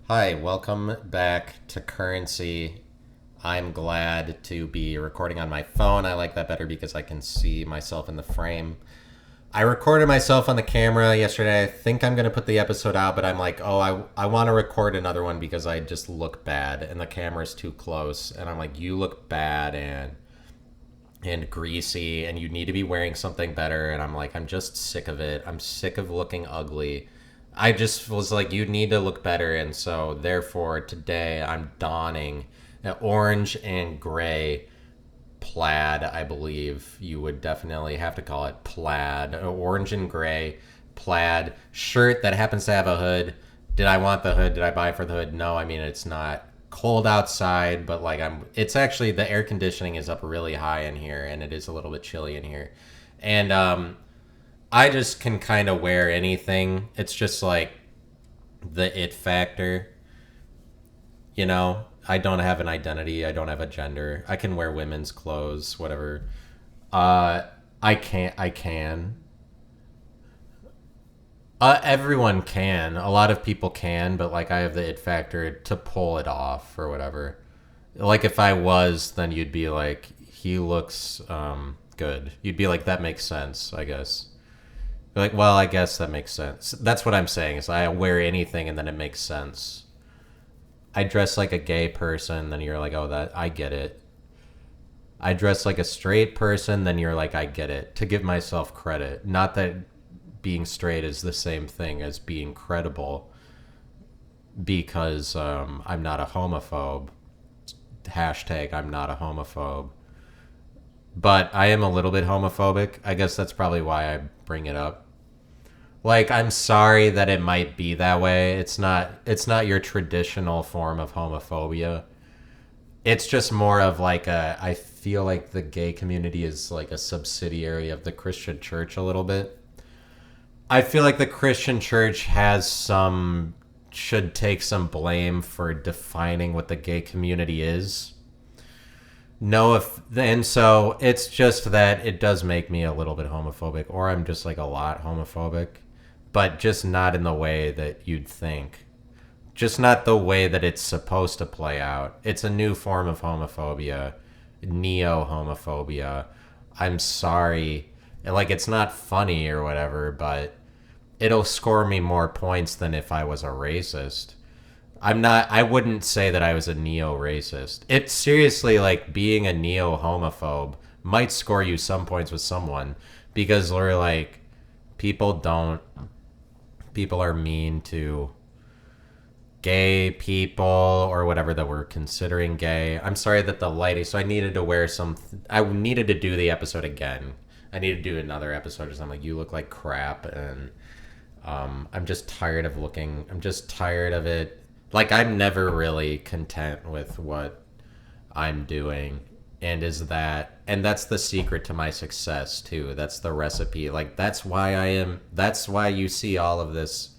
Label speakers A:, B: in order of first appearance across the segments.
A: Hi, welcome back to Currency. I'm glad to be recording on my phone. I like that better because I can see myself in the frame. I recorded myself on the camera yesterday. I think I'm going to put the episode out, but I'm like, oh, I want to record another one because I just look bad and the camera's too close. And I'm like, you look bad and greasy and you need to be wearing something better. And I'm like, I'm just sick of it. I'm sick of looking ugly. I just was like, you need to look better. And so, therefore, today I'm donning an orange and gray plaid, I believe you would definitely have to call it plaid, an orange and gray plaid shirt that happens to have a hood. Did I want the hood? Did I buy for the hood? No, I mean, it's not cold outside, but like it's actually, the air conditioning is up really high in here and it is a little bit chilly in here. And I just can kind of wear anything. It's just like the it factor, you know? I don't have an identity. I don't have a gender. I can wear women's clothes, whatever. Uh, I can't. I can. Everyone can. A lot of people can, but like I have the it factor to pull it off or whatever. Like if I was, then you'd be like, he looks good. You'd be like, that makes sense, I guess. Like, well, I guess that makes sense. That's what I'm saying. Is I wear anything and then it makes sense. I dress like a gay person, then you're like, oh, that I get it. I dress like a straight person, then you're like, I get it. To give myself credit. Not that being straight is the same thing as being credible, because I'm not a homophobe. Hashtag I'm not a homophobe. But I am a little bit homophobic. I guess that's probably why I bring it up. Like, I'm sorry that it might be that way. It's not your traditional form of homophobia. It's just more of like a, I feel like the gay community is like a subsidiary of the Christian church a little bit. I feel like the Christian church has some, should take some blame for defining what the gay community is. No, if, and so it's just that it does make me a little bit homophobic, or I'm just like a lot homophobic, but just not in the way that you'd think. Just not the way that it's supposed to play out. It's a new form of homophobia, neo homophobia. I'm sorry. Like, it's not funny or whatever, but it'll score me more points than if I was a racist. I'm not, I wouldn't say that I was a neo racist. It's seriously like being a neo homophobe might score you some points with someone because we're like, people don't, people are mean to gay people or whatever that we're considering gay. I'm sorry that the lighting. So I needed to wear some. I needed to do the episode again. I need to do another episode or something. Like, you look like crap, and I'm just tired of looking. I'm just tired of it. Like, I'm never really content with what I'm doing, and that's the secret to my success too. That's the recipe. Like, that's why I am. That's why you see all of this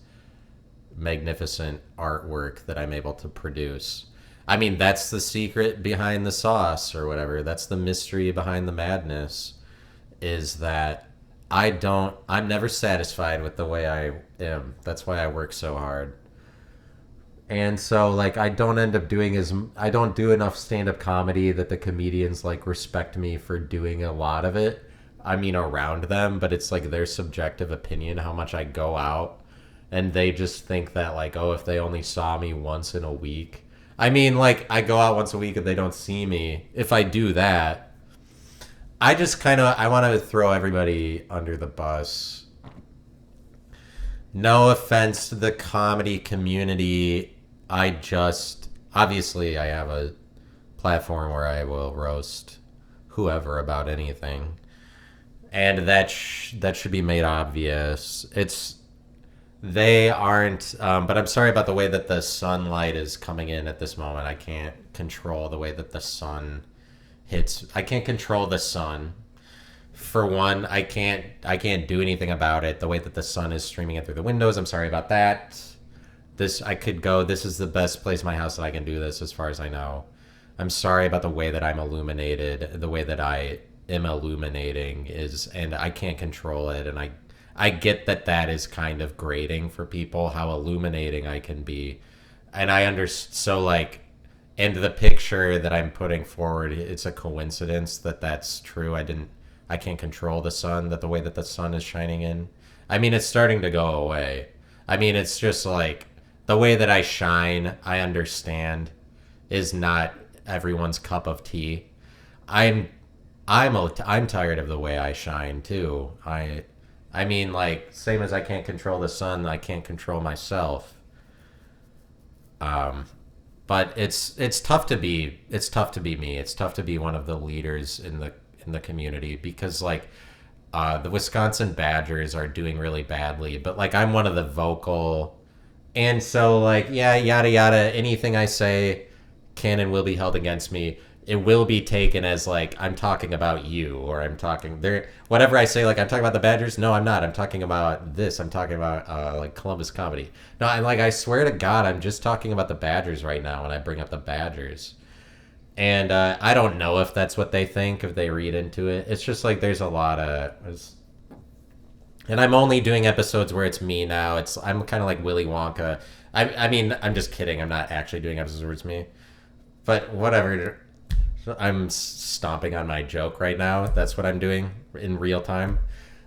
A: magnificent artwork that I'm able to produce. I mean, that's the secret behind the sauce or whatever. That's the mystery behind the madness, is that I'm never satisfied with the way I am. That's why I work so hard. And so, like, I don't do enough stand-up comedy that the comedians like respect me for doing a lot of it. I mean, around them, but it's like their subjective opinion how much I go out, and they just think that, like, oh, if they only saw me once in a week. I mean, like, I go out once a week and they don't see me. If I do that, I just kind of, I want to throw everybody under the bus. No offense to the comedy community. I just, obviously, I have a platform where I will roast whoever about anything, and that should be made obvious. It's, they aren't, but I'm sorry about the way that the sunlight is coming in at this moment. I can't control the way that the sun hits. I can't control the sun. For one, I can't do anything about it. The way that the sun is streaming in through the windows. I'm sorry about that. This, I could go. This is the best place in my house that I can do this, as far as I know. I'm sorry about the way that I'm illuminated. The way that I am illuminating is, and I can't control it. And I get that that is kind of grating for people, how illuminating I can be. And so like, and the picture that I'm putting forward, it's a coincidence that that's true. I can't control the sun, that the way that the sun is shining in. I mean, it's starting to go away. I mean, it's just like the way that I shine, I understand, is not everyone's cup of tea. I'm I'm tired of the way I shine too. I mean, like, same as I can't control the sun, I can't control myself. Um, but it's tough to be me. It's tough to be one of the leaders in the community because like the Wisconsin Badgers are doing really badly, but like I'm one of the vocal, and so like yeah, yada yada. Anything I say can and will be held against me. It will be taken as like I'm talking about you, or I'm talking there. Whatever I say, like I'm talking about the Badgers. No, I'm not. I'm talking about this. I'm talking about like Columbus comedy. No, and like I swear to God, I'm just talking about the Badgers right now when I bring up the Badgers. And I don't know if that's what they think if they read into it. It's just like there's a lot of, and I'm only doing episodes where it's me now. I'm kind of like Willy Wonka. I mean, I'm just kidding. I'm not actually doing episodes where it's me. But whatever. I'm stomping on my joke right now. That's what I'm doing in real time.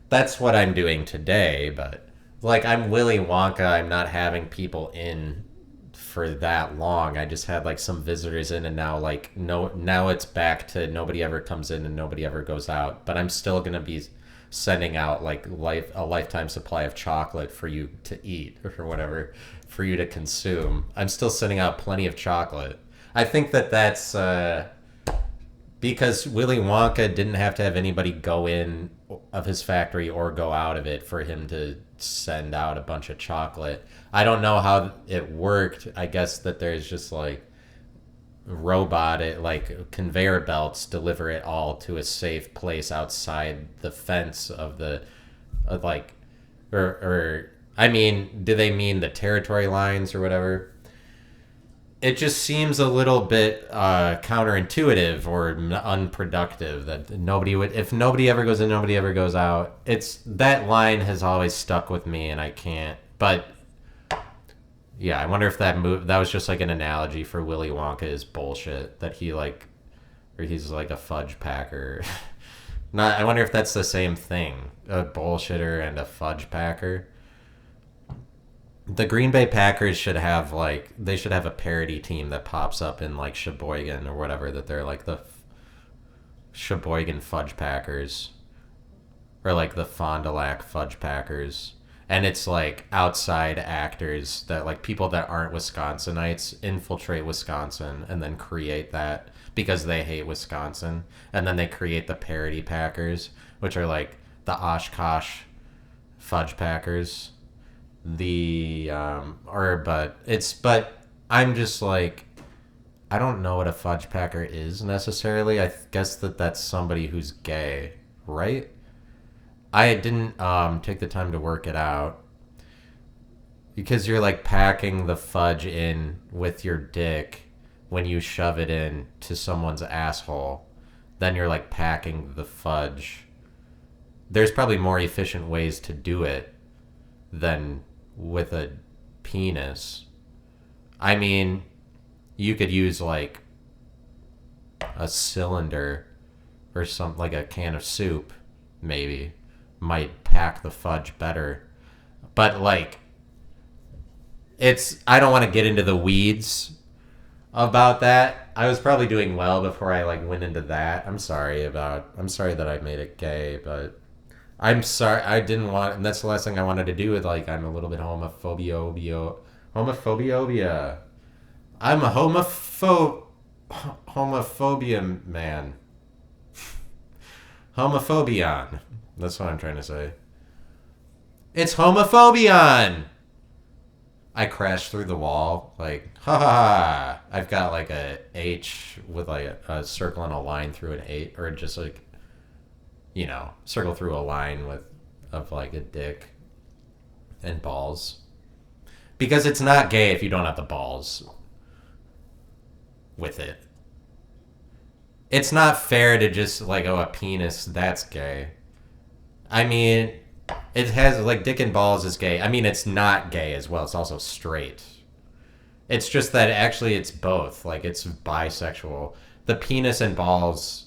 A: That's what I'm doing today. But like I'm Willy Wonka. I'm not having people in for that long. I just had like some visitors in, and now like no, now it's back to nobody ever comes in and nobody ever goes out. But I'm still gonna be sending out like a lifetime supply of chocolate for you to eat or whatever, for you to consume. I'm still sending out plenty of chocolate. I think that that's because Willy Wonka didn't have to have anybody go in of his factory or go out of it for him to send out a bunch of chocolate. I don't know how it worked. I guess that there's just like like conveyor belts deliver it all to a safe place outside the fence of the like or I mean, do they mean the territory lines or whatever? It just seems a little bit counterintuitive or unproductive that nobody would, if nobody ever goes in, nobody ever goes out. It's that line has always stuck with me, and I can't. But yeah, I wonder if that was just like an analogy for Willy Wonka's bullshit that he like, or he's like a fudge packer. Not. I wonder if that's the same thing, a bullshitter and a fudge packer. The Green Bay Packers should have like they should have a parody team that pops up in like Sheboygan or whatever, that they're like the Sheboygan Fudge Packers or like the Fond du Lac Fudge Packers, and it's like outside actors that like people that aren't Wisconsinites infiltrate Wisconsin and then create that because they hate Wisconsin, and then they create the parody Packers, which are like the Oshkosh Fudge Packers. But I'm just like, I don't know what a fudge packer is necessarily. I guess that's somebody who's gay, right? I didn't take the time to work it out, because you're like packing the fudge in with your dick when you shove it in to someone's asshole. Then you're like packing the fudge. There's probably more efficient ways to do it than with a penis. I mean, you could use like a cylinder or something, like a can of soup, maybe might pack the fudge better. But like, I don't want to get into the weeds about that. I was probably doing well before I like went into that. I'm sorry that I made it gay, but I'm sorry, I didn't want, and that's the last thing I wanted to do with, like, I'm a little bit homophobia. I'm a homophobia man. Homophobion. That's what I'm trying to say. It's homophobion! I crashed through the wall, like, ha ha ha. I've got like a H with like a circle and a line through an eight, or just like, circle through a line of like a dick and balls. Because it's not gay if you don't have the balls with it. It's not fair to just like, oh, a penis, that's gay. I mean, it has like dick and balls is gay. I mean, it's not gay as well. It's also straight. It's just that actually it's both. Like, it's bisexual. The penis and balls,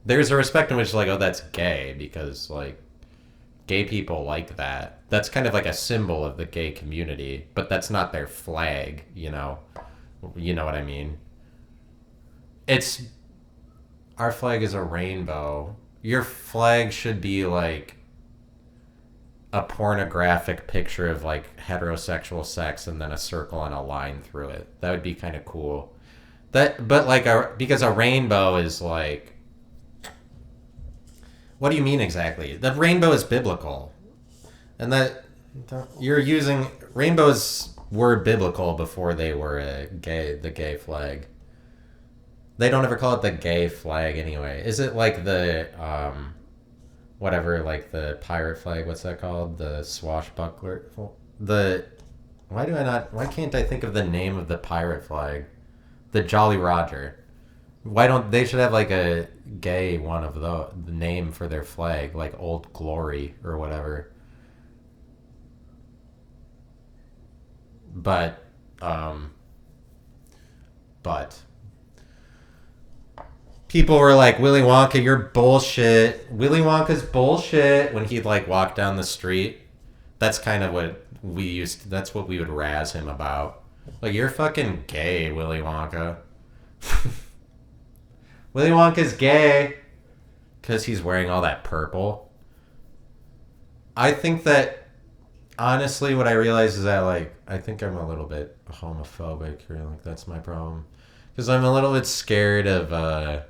A: there's a respect in which, like, oh, that's gay because, like, gay people like that. That's kind of like a symbol of the gay community, but that's not their flag, you know? You know what I mean? It's. Our flag is a rainbow. Your flag should be, like, a pornographic picture of, like, heterosexual sex and then a circle and a line through it. That would be kind of cool. But like, because a rainbow is like, what do you mean exactly? The rainbow is biblical, and that you're using rainbows were biblical before they were the gay flag. They don't ever call it the gay flag anyway. Is it like the whatever, like the pirate flag? What's that called? The swashbuckler. Why can't I think of the name of the pirate flag? The Jolly Roger. Why don't they should have like a gay one of the name for their flag, like Old Glory or whatever. But people were like, Willy Wonka, you're bullshit. Willy Wonka's bullshit when he'd like walk down the street. That's kind of what that's what we would razz him about. Like, you're fucking gay, Willy Wonka. Willy Wonka's gay because he's wearing all that purple. I think that, honestly, what I realize is that, like, I think I'm a little bit homophobic, or like that's my problem. Because I'm a little bit scared of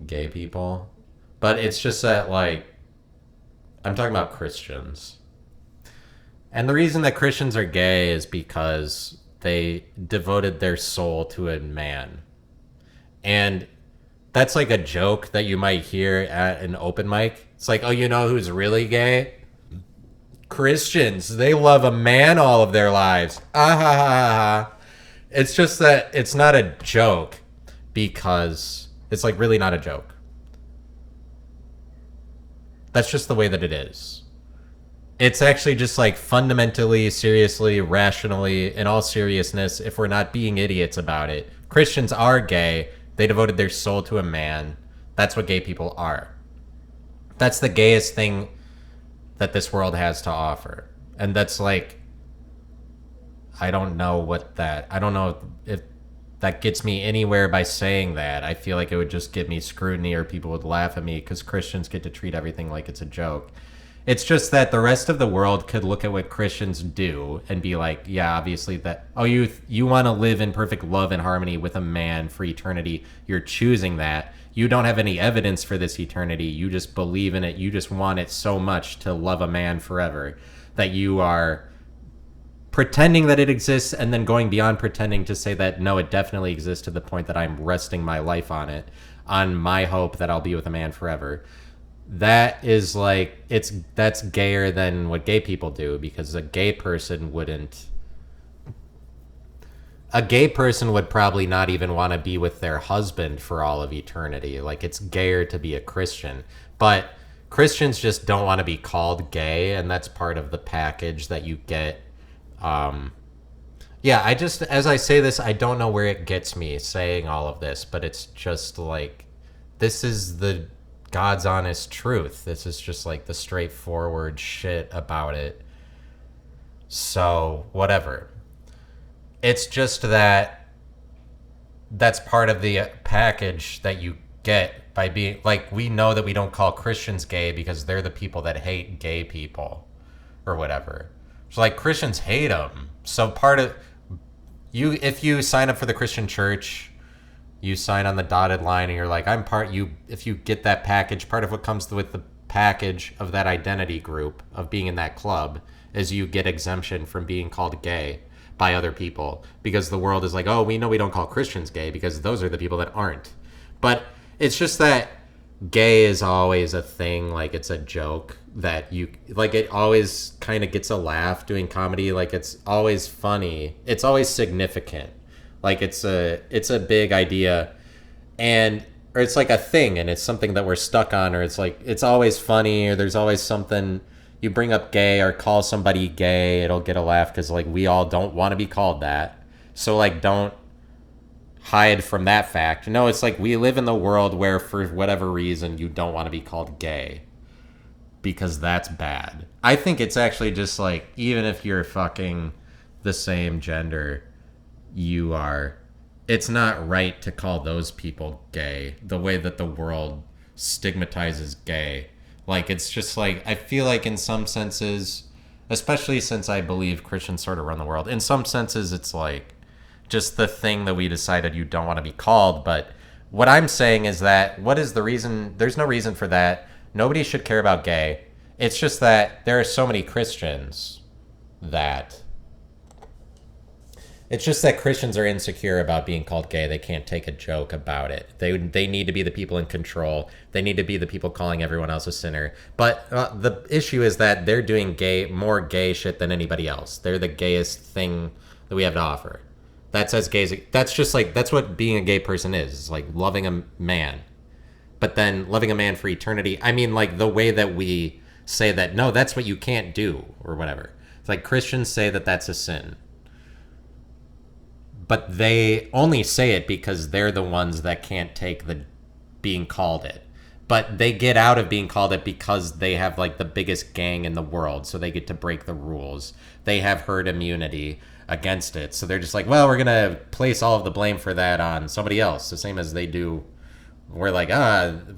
A: gay people. But it's just that, like, I'm talking about Christians. And the reason that Christians are gay is because they devoted their soul to a man. And that's like a joke that you might hear at an open mic. It's like, oh, you know who's really gay? Christians. They love a man all of their lives. Ah ha ha ha. It's just that it's not a joke because it's like really not a joke. That's just the way that it is. It's actually just like fundamentally, seriously, rationally, in all seriousness, if we're not being idiots about it, Christians are gay. They devoted their soul to a man. That's what gay people are. That's the gayest thing that this world has to offer. And that's like, I don't know if that gets me anywhere by saying that. I feel like it would just get me scrutiny or people would laugh at me because Christians get to treat everything like it's a joke. It's just that the rest of the world could look at what Christians do and be like, yeah, obviously that, oh, you want to live in perfect love and harmony with a man for eternity. You're choosing that. You don't have any evidence for this eternity. You just believe in it. You just want it so much to love a man forever that you are pretending that it exists and then going beyond pretending to say that, no, it definitely exists to the point that I'm resting my life on it, on my hope that I'll be with a man forever. That is like, that's gayer than what gay people do, because a gay person would probably not even want to be with their husband for all of eternity. Like, it's gayer to be a Christian, but Christians just don't want to be called gay, and that's part of the package that you get. As I say this, I don't know where it gets me saying all of this, but it's just like, this is the God's honest truth. This is just like the straightforward shit about it. So, whatever. It's just that that's part of the package that you get by being, like, we know that we don't call Christians gay because they're the people that hate gay people or whatever. So, like, Christians hate them. So part of you, if you sign up for the Christian church, you sign on the dotted line and you're like, if you get that package, part of what comes with the package of that identity group of being in that club is you get exemption from being called gay by other people, because the world is like, oh, we know we don't call Christians gay because those are the people that aren't. But it's just that gay is always a thing, like it's a joke that you, like, it always kind of gets a laugh doing comedy, like it's always funny, it's always significant, like it's a big idea, or it's like a thing and it's something that we're stuck on, or it's like it's always funny, or there's always something you bring up gay or call somebody gay, it'll get a laugh because like we all don't want to be called that. So like don't hide from that fact. No, it's like we live in the world where for whatever reason you don't want to be called gay because that's bad. I think it's actually just like even if you're fucking the same gender you are, it's not right to call those people gay the way that the world stigmatizes gay. Like it's just like I feel like in some senses, especially since I believe Christians sort of run the world, in some senses it's like just the thing that we decided you don't want to be called. But what I'm saying is that what is the reason? There's no reason for that. Nobody should care about gay. It's just that there are so many Christians that it's just that Christians are insecure about being called gay. They can't take a joke about it. They need to be the people in control. They need to be the people calling everyone else a sinner. But the issue is that they're doing more gay shit than anybody else. They're the gayest thing that we have to offer. That's as gay as that's just like that's what being a gay person is. It's like loving a man, but then loving a man for eternity. I mean, like the way that we say that no, that's what you can't do or whatever. It's like Christians say that that's a sin, but they only say it because they're the ones that can't take the being called it. But they get out of being called it because they have like the biggest gang in the world, so they get to break the rules. They have herd immunity against it, so they're just like, well, we're gonna place all of the blame for that on somebody else, the same as they do. We're like,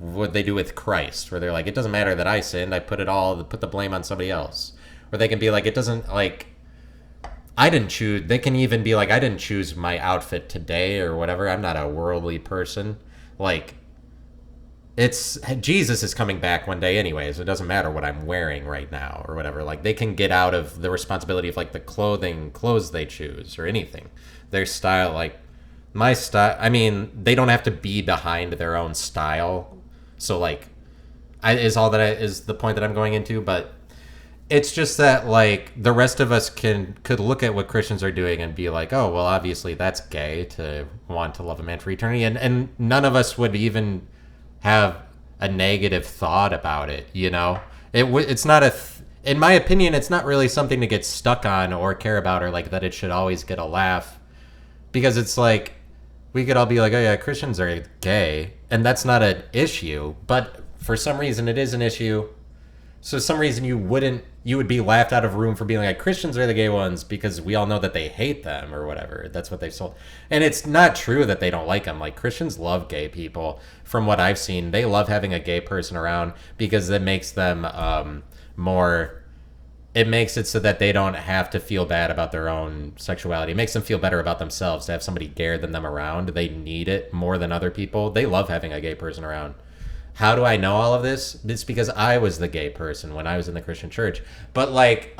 A: what they do with Christ, where they're like, it doesn't matter that I sinned, I put the blame on somebody else. Or they can be like, it doesn't like. I didn't choose. They can even be like, I didn't choose my outfit today or whatever. I'm not a worldly person. Like, it's Jesus is coming back one day anyways. It doesn't matter what I'm wearing right now or whatever. Like, they can get out of the responsibility of like the clothes they choose or anything. Their style, like my style. I mean, they don't have to be behind their own style. So like, is the point that I'm going into, but. It's just that like the rest of us could look at what Christians are doing and be like, oh well, obviously that's gay to want to love a man for eternity, and none of us would even have a negative thought about it. You know, it's not in my opinion, it's not really something to get stuck on or care about or like that it should always get a laugh, because it's like we could all be like, oh yeah, Christians are gay, and that's not an issue, but for some reason it is an issue. So some reason you would be laughed out of room for being like Christians are the gay ones because we all know that they hate them or whatever. That's what they've sold. And it's not true that they don't like them. Like Christians love gay people. From what I've seen, they love having a gay person around because it makes them it makes it so that they don't have to feel bad about their own sexuality. It makes them feel better about themselves to have somebody gayer than them around. They need it more than other people. They love having a gay person around. How do I know all of this? It's because I was the gay person when I was in the Christian church. But like,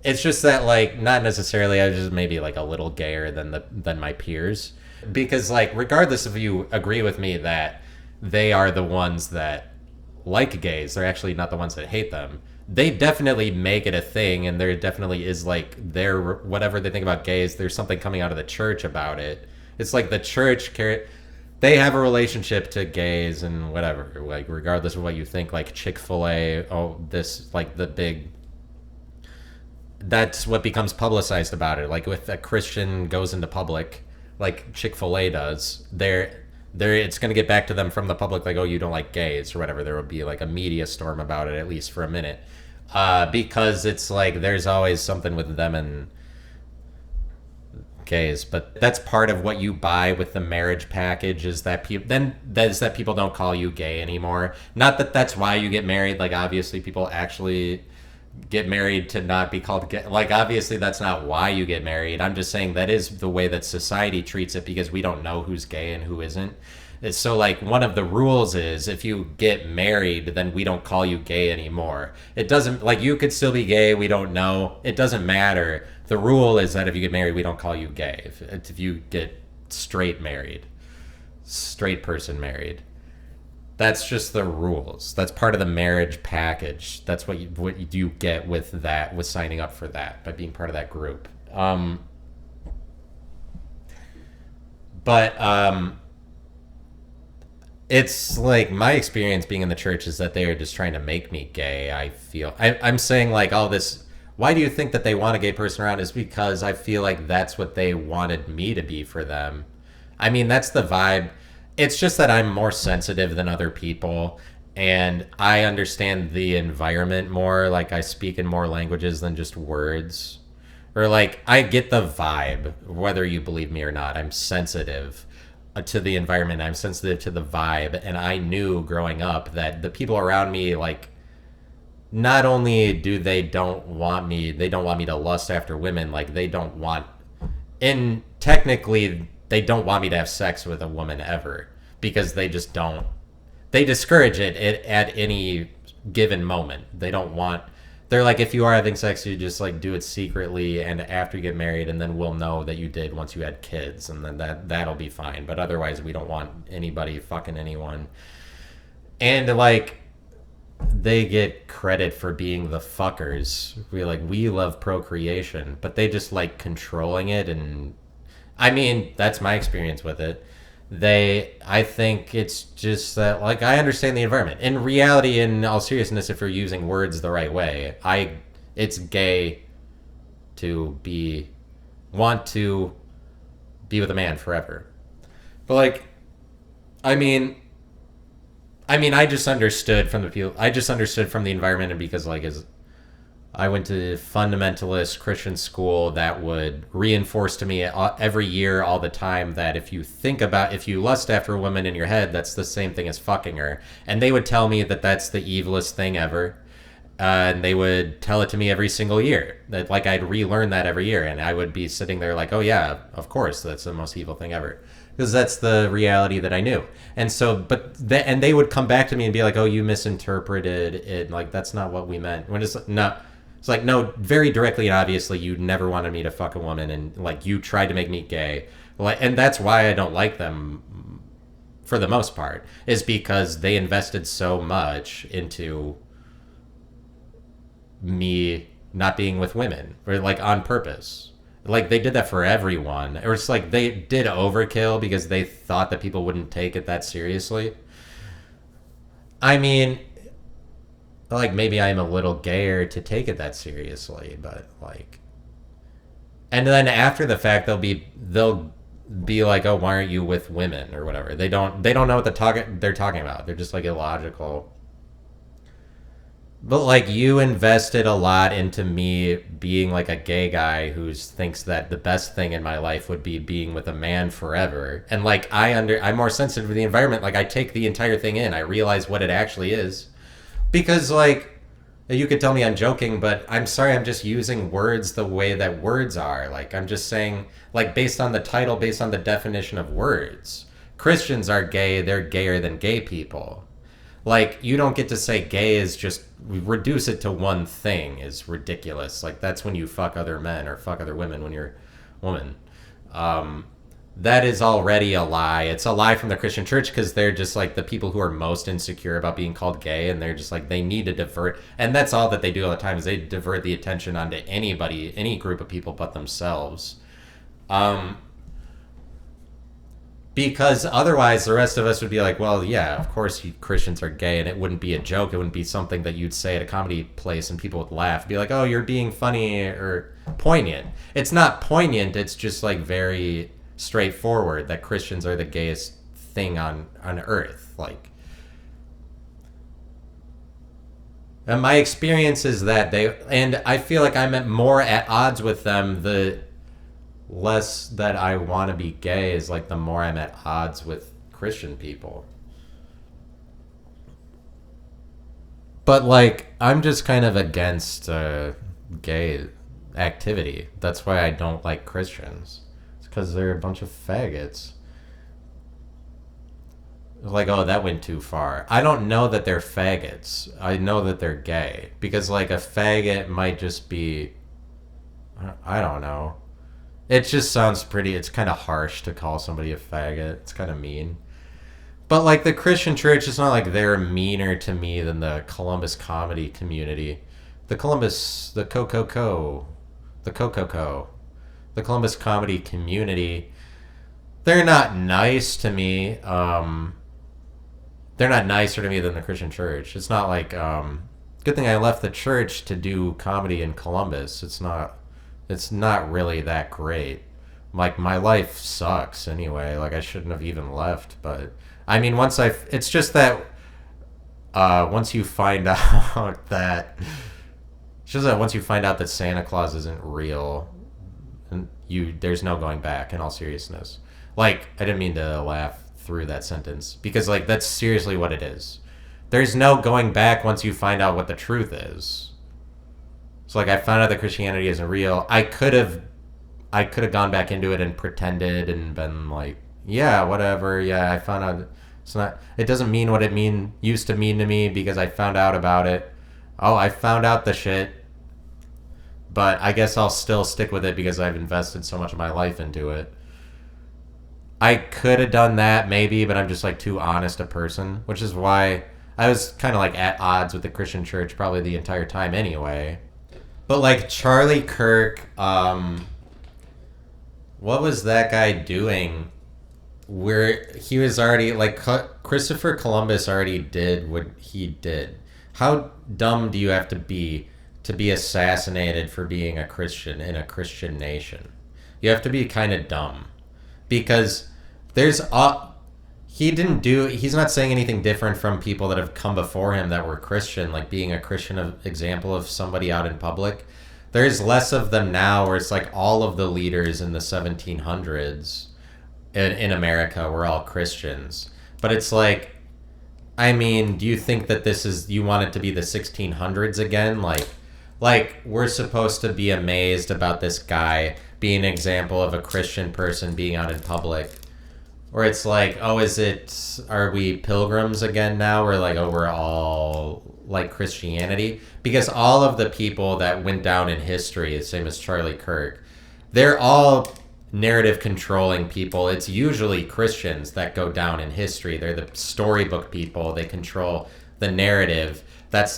A: it's just that like not necessarily. I was just maybe like a little gayer than my peers. Because like, regardless if you agree with me that they are the ones that like gays, they're actually not the ones that hate them. They definitely make it a thing, and there definitely is like whatever they think about gays. There's something coming out of the church about it. It's like the church they have a relationship to gays and whatever, like regardless of what you think, like Chick-fil-A, this like the big, that's what becomes publicized about it. Like if a Christian goes into public, like Chick-fil-A does, it's going to get back to them from the public, like, oh, you don't like gays or whatever. There will be like a media storm about it, at least for a minute, because it's like there's always something with them and gays. But that's part of what you buy with the marriage package is that people don't call you gay anymore. Not that that's why you get married. Like obviously people actually get married to not be called gay. Like obviously that's not why you get married. I'm just saying that is the way that society treats it because we don't know who's gay and who isn't. So like one of the rules is if you get married, then we don't call you gay anymore. It doesn't, like you could still be gay. We don't know. It doesn't matter. The rule is that if you get married, we don't call you gay. If you get straight person married, that's just the rules. That's part of the marriage package. That's what you get with that, with signing up for that, by being part of that group. But it's like my experience being in the church is that they are just trying to make me gay. I feel I'm saying like all this. Why do you think that they want a gay person around? Is because I feel like that's what they wanted me to be for them. I mean, that's the vibe. It's just that I'm more sensitive than other people, and I understand the environment more. Like I speak in more languages than just words, or like I get the vibe, whether you believe me or not. I'm sensitive to the environment. I'm sensitive to the vibe, and I knew growing up that the people around me, like, not only do they don't want me to lust after women, like they don't want, and technically they don't want me to have sex with a woman ever, because they just don't, they discourage it at any given moment. They don't want, they're like, if you are having sex, you just like do it secretly and after you get married, and then we'll know that you did once you had kids, and then that'll be fine, but otherwise we don't want anybody fucking anyone. And like, they get credit for being the fuckers. We love procreation, but they just like controlling it. And I mean, that's my experience with it. I think it's just that, like, I understand the environment. In reality, in all seriousness, if you're using words the right way, it's gay to want to be with a man forever. But like, I mean, I just understood from the people. I just understood from the environment, and because like I went to fundamentalist Christian school that would reinforce to me every year, all the time, that if you lust after a woman in your head, that's the same thing as fucking her. And they would tell me that that's the evilest thing ever. And they would tell it to me every single year. That like I'd relearn that every year, and I would be sitting there like, oh yeah, of course, that's the most evil thing ever, because that's the reality that I knew. And so, and they would come back to me and be like, oh, you misinterpreted it. Like that's not what we meant. When it's no, it's like no, very directly and obviously, you never wanted me to fuck a woman, and like you tried to make me gay. Like, and that's why I don't like them for the most part, is because they invested so much into me not being with women, or like on purpose. Like they did that for everyone, or it's like they did overkill because they thought that people wouldn't take it that seriously. I mean, like maybe I'm a little gayer to take it that seriously, but like, and then after the fact they'll be like, oh, why aren't you with women or whatever. They don't know what they're talking about. They're just like illogical. But like, you invested a lot into me being like a gay guy who thinks that the best thing in my life would be being with a man forever. And like I'm more sensitive to the environment. Like I take the entire thing in. I realize what it actually is. Because like, you could tell me I'm joking, but I'm sorry, I'm just using words the way that words are. Like I'm just saying, like, based on the title, based on the definition of words. Christians are gay, they're gayer than gay people. Like, you don't get to say gay is just, reduce it to one thing is ridiculous. Like, that's when you fuck other men or fuck other women when you're a woman. That is already a lie. It's a lie from the Christian church, because they're just like the people who are most insecure about being called gay, and they're just like, they need to divert. And that's all that they do all the time, is they divert the attention onto anybody, any group of people but themselves. Because otherwise the rest of us would be like, well, yeah, of course Christians are gay, and it wouldn't be a joke. It wouldn't be something that you'd say at a comedy place and people would laugh. It'd be like, oh, you're being funny or poignant. It's not poignant. It's just like very straightforward that Christians are the gayest thing on earth. Like, and my experience is that and I feel like I'm more at odds with them the less that I want to be gay, is like the more I'm at odds with Christian people. But like, I'm just kind of against gay activity. That's why I don't like Christians. It's because they're a bunch of faggots. Like, oh, that went too far. I don't know that they're faggots. I know that they're gay. Because like, a faggot might just be, I don't know. It just sounds it's kind of harsh to call somebody a faggot. It's kind of mean. But like, the Christian church, it's not like they're meaner to me than the Columbus comedy community. The Columbus comedy community, they're not nice to me. they're not nicer to me than the Christian church. It's not like good thing I left the church to do comedy in Columbus. It's not really that great. Like my life sucks anyway. Like I shouldn't have even left, but I mean it's just that once you find out that it's just that once you find out that Santa Claus isn't real, and there's no going back. In all seriousness, like I didn't mean to laugh through that sentence because like that's seriously what it is. There's no going back once you find out what the truth is. So like I found out that Christianity isn't real. I could have gone back into it and pretended and been like, yeah, whatever. Yeah, I found out it's not. It doesn't mean what it used to mean to me because I found out about it. Oh, I found out the shit. But I guess I'll still stick with it because I've invested so much of my life into it. I could have done that maybe, but I'm just like too honest a person, which is why I was kind of like at odds with the Christian church probably the entire time anyway. But like Charlie Kirk, what was that guy doing? Where he was already like Christopher Columbus already did what he did. How dumb do you have to be assassinated for being a Christian in a Christian nation? You have to be kind of dumb. Because he's not saying anything different from people that have come before him that were Christian, like being a Christian example of somebody out in public. There's less of them now where it's like all of the leaders in the 1700s in America were all Christians. But it's like, I mean, do you think that you want it to be the 1600s again? Like we're supposed to be amazed about this guy being an example of a Christian person being out in public. Or it's like, are we pilgrims again now? Or like, we're all like Christianity? Because all of the people that went down in history, the same as Charlie Kirk, they're all narrative controlling people. It's usually Christians that go down in history. They're the storybook people. They control the narrative. Part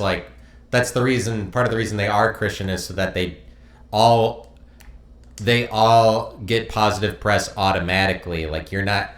A: of the reason they are Christian is so that they all get positive press automatically. Like you're not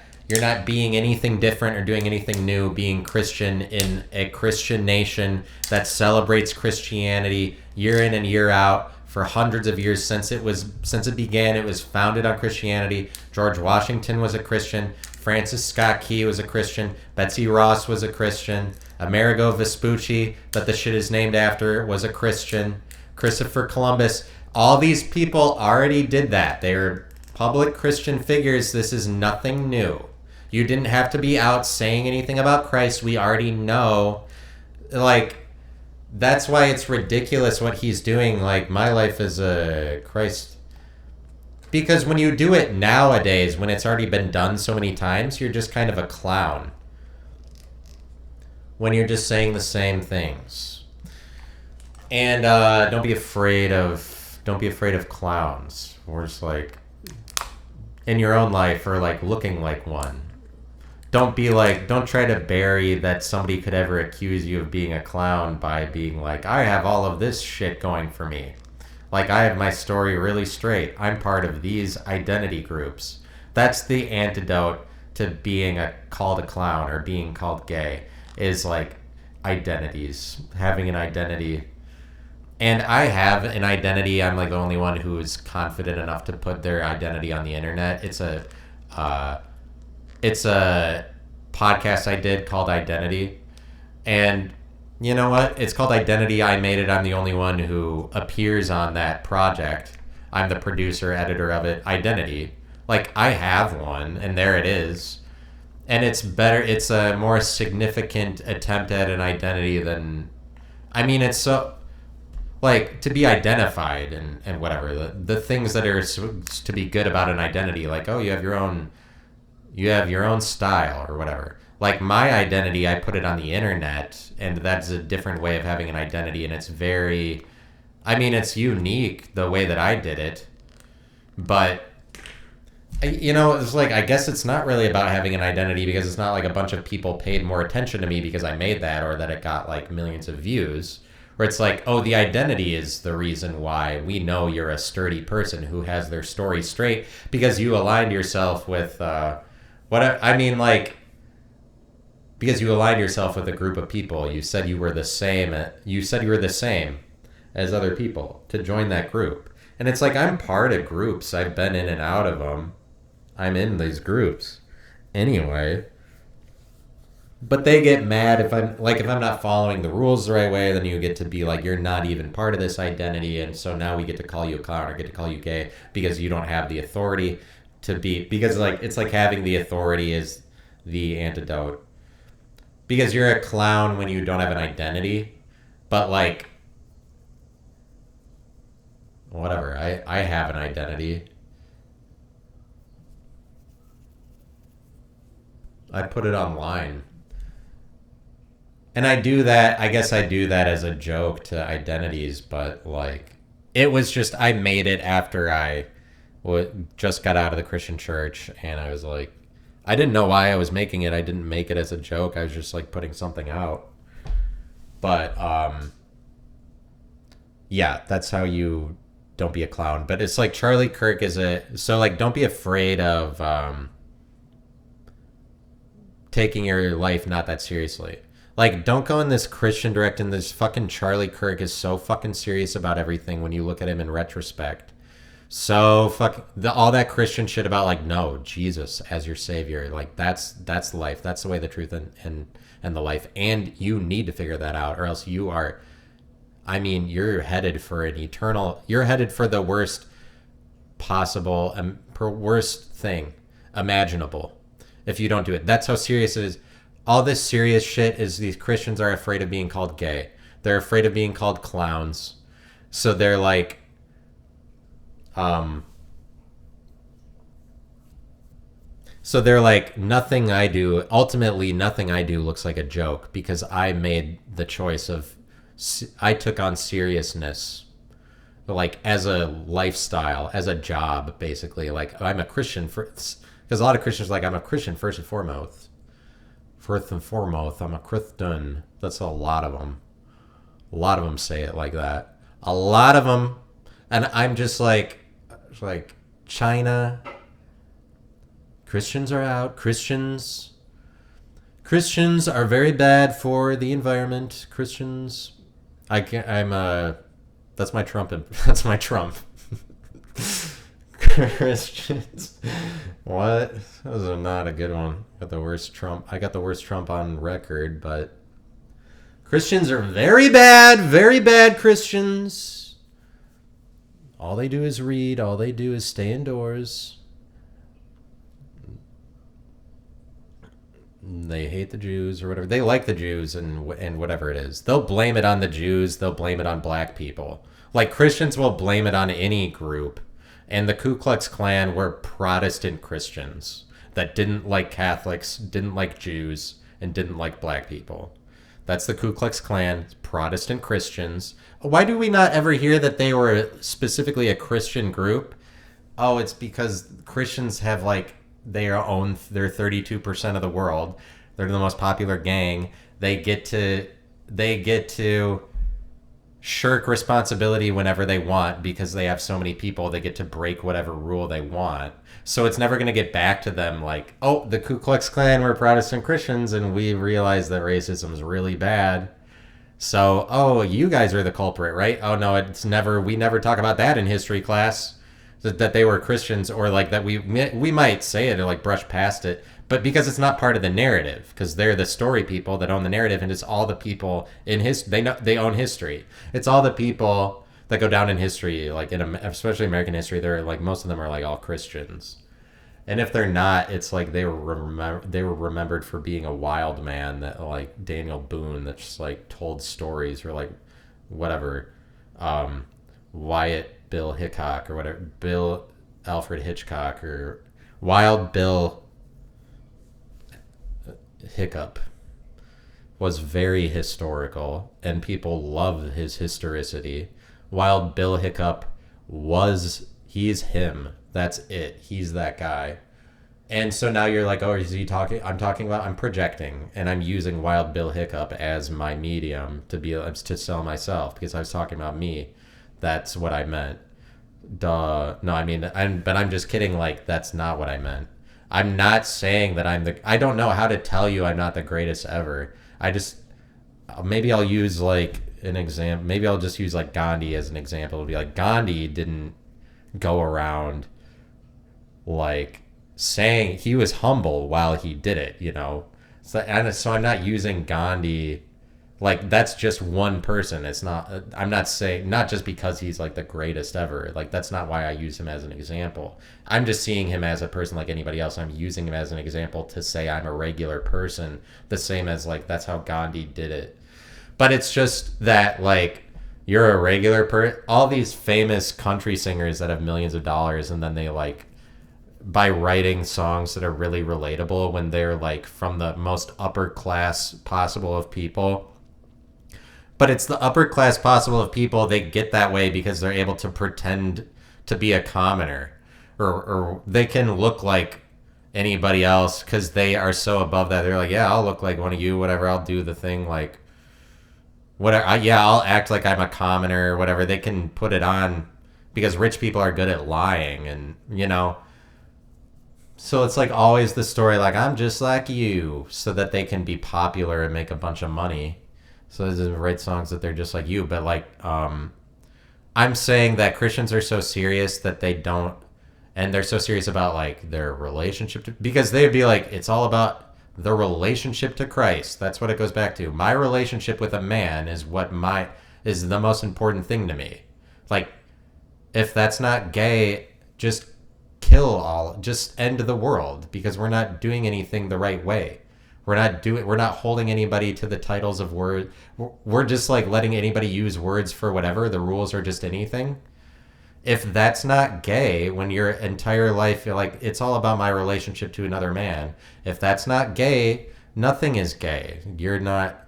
A: being anything different or doing anything new being Christian in a Christian nation that celebrates Christianity year in and year out for hundreds of years since it began. It was founded on Christianity. George Washington was a Christian. Francis Scott Key was a Christian. Betsy Ross was a Christian. Amerigo Vespucci, that the shit is named after, was a Christian. Christopher Columbus. All these people already did that. They were public Christian figures. This is nothing new. You didn't have to be out saying anything about Christ. We already know. Like, that's why it's ridiculous what he's doing. Like, my life is a Christ. Because when you do it nowadays, when it's already been done so many times, you're just kind of a clown. When you're just saying the same things. And don't be afraid of clowns. Or just like in your own life or like looking like one. Don't try to bury that somebody could ever accuse you of being a clown by being like, I have all of this shit going for me. Like, I have my story really straight. I'm part of these identity groups. That's the antidote to being called a clown or being called gay, is like identities, having an identity. And I have an identity. I'm like the only one who is confident enough to put their identity on the internet. It's a podcast I did called Identity. And you know what? It's called Identity. I made it. I'm the only one who appears on that project. I'm the producer, editor of it. Identity. Like, I have one, and there it is. And it's better. It's a more significant attempt at an identity than... I mean, it's so... Like, to be identified and whatever. The things that are supposed to be good about an identity. Like, oh, you have your own style or whatever. Like, my identity, I put it on the internet, and that's a different way of having an identity, and it's very... I mean, it's unique, the way that I did it, but, you know, it's like, I guess it's not really about having an identity, because it's not like a bunch of people paid more attention to me because I made that, or that it got, like, millions of views, where it's like, oh, the identity is the reason why we know you're a sturdy person who has their story straight, because you aligned yourself with, I mean, like... because you aligned yourself with a group of people. You said you were the same. You said you were the same as other people to join that group. And it's like, I'm part of groups. I've been in and out of them. I'm in these groups anyway. But they get mad if I'm not following the rules the right way. Then you get to be like, you're not even part of this identity, and so now we get to call you a clown or get to call you gay because you don't have the authority to be. Because like it's like having the authority is the antidote. Because you're a clown when you don't have an identity, but like whatever. I have an identity. I put it online. And I do that, I guess I do that as a joke to identities, but like, it was just, I made it after I just got out of the Christian church, and I was like, I didn't know why I was making it. I didn't make it as a joke. I was just like putting something out. But, yeah, that's how you don't be a clown. But it's like Charlie Kirk so like, don't be afraid of taking your life not that seriously. Like, don't go in this Christian direction. This fucking Charlie Kirk is so fucking serious about everything when you look at him in retrospect. So all that Christian shit about like, no, Jesus as your savior. Like, that's life. That's the way, the truth, and the life. And you need to figure that out, or else you're headed for you're headed for the worst possible and worst thing imaginable if you don't do it. That's how serious it is. All this serious shit is these Christians are afraid of being called gay. They're afraid of being called clowns. So they're like, nothing I do looks like a joke because I made the choice I took on seriousness, like as a lifestyle, as a job, basically. Like, I'm a Christian because a lot of Christians are like, I'm a Christian first and foremost. First and foremost, I'm a Christian. That's a lot of them. A lot of them say it like that. A lot of them. And I'm just like China. Christians are out. Christians are very bad for the environment. Christians. That's my Trump. That's my Trump. Christians. What? That was not a good one. I got the worst Trump on record, but Christians are very bad Christians. All they do is read, all they do is stay indoors. They hate the Jews or whatever. They like the Jews and whatever it is. They'll blame it on the Jews, they'll blame it on black people. Like, Christians will blame it on any group. And the Ku Klux Klan were Protestant Christians that didn't like Catholics, didn't like Jews, and didn't like black people. That's the Ku Klux Klan, Protestant Christians. Why do we not ever hear that they were specifically a Christian group? Oh, it's because Christians have like they're 32% of the world. They're the most popular gang. They get to shirk responsibility whenever they want because they have so many people. They get to break whatever rule they want. So it's never going to get back to them like, oh, the Ku Klux Klan were Protestant Christians and we realize that racism is really bad. So, oh, you guys are the culprit, right? Oh, no, we never talk about that in history class, that they were Christians, or like that we might say it or like brush past it. But because it's not part of the narrative, because they're the story people that own the narrative, and it's all the people in they own history. It's all the people that go down in history, like especially American history. They're like, most of them are like all Christians, and if they're not, it's like they were remembered for being a wild man, that like Daniel Boone that just like told stories, or like whatever, Wyatt Bill Hickok or whatever, Bill Alfred Hitchcock or Wild Bill Hiccup was very historical, and people love his historicity. Wild Bill Hiccup he's him. That's it. He's that guy. And so now you're like, oh, is he talking? I'm projecting, and I'm using Wild Bill Hiccup as my medium to sell myself because I was talking about me. That's what I meant. Duh. No, I mean, but I'm just kidding. Like, that's not what I meant. I'm not saying that I don't know how to tell you I'm not the greatest ever. I just, maybe I'll use like an example. Maybe I'll just use like Gandhi as an example. It'll be like Gandhi didn't go around like saying he was humble while he did it, you know? So I'm not using Gandhi like that's just one person. It's not, I'm not saying, not just because he's like the greatest ever. Like that's not why I use him as an example. I'm just seeing him as a person like anybody else. I'm using him as an example to say I'm a regular person, the same as like that's how Gandhi did it. But it's just that like you're a regular person. All these famous country singers that have millions of dollars and then they like by writing songs that are really relatable when they're like from the most upper class possible of people. But it's the upper class possible of people. They get that way because they're able to pretend to be a commoner, or they can look like anybody else because they are so above that. They're like, yeah, I'll look like one of you, whatever. I'll do the thing like whatever. Yeah, I'll act like I'm a commoner, whatever. They can put it on because rich people are good at lying, and you know. So it's like always the story like I'm just like you, so that they can be popular and make a bunch of money. So they write songs that they're just like you, but like I'm saying that Christians are so serious that they don't, and they're so serious about like their relationship to, because they'd be like it's all about the relationship to Christ. That's what it goes back to. My relationship with a man is is the most important thing to me. Like if that's not gay, just just end the world because we're not doing anything the right way. We're not holding anybody to the titles of word. We're just like letting anybody use words for whatever. The rules are just anything. If that's not gay, when your entire life you're like it's all about my relationship to another man. If that's not gay, nothing is gay. You're not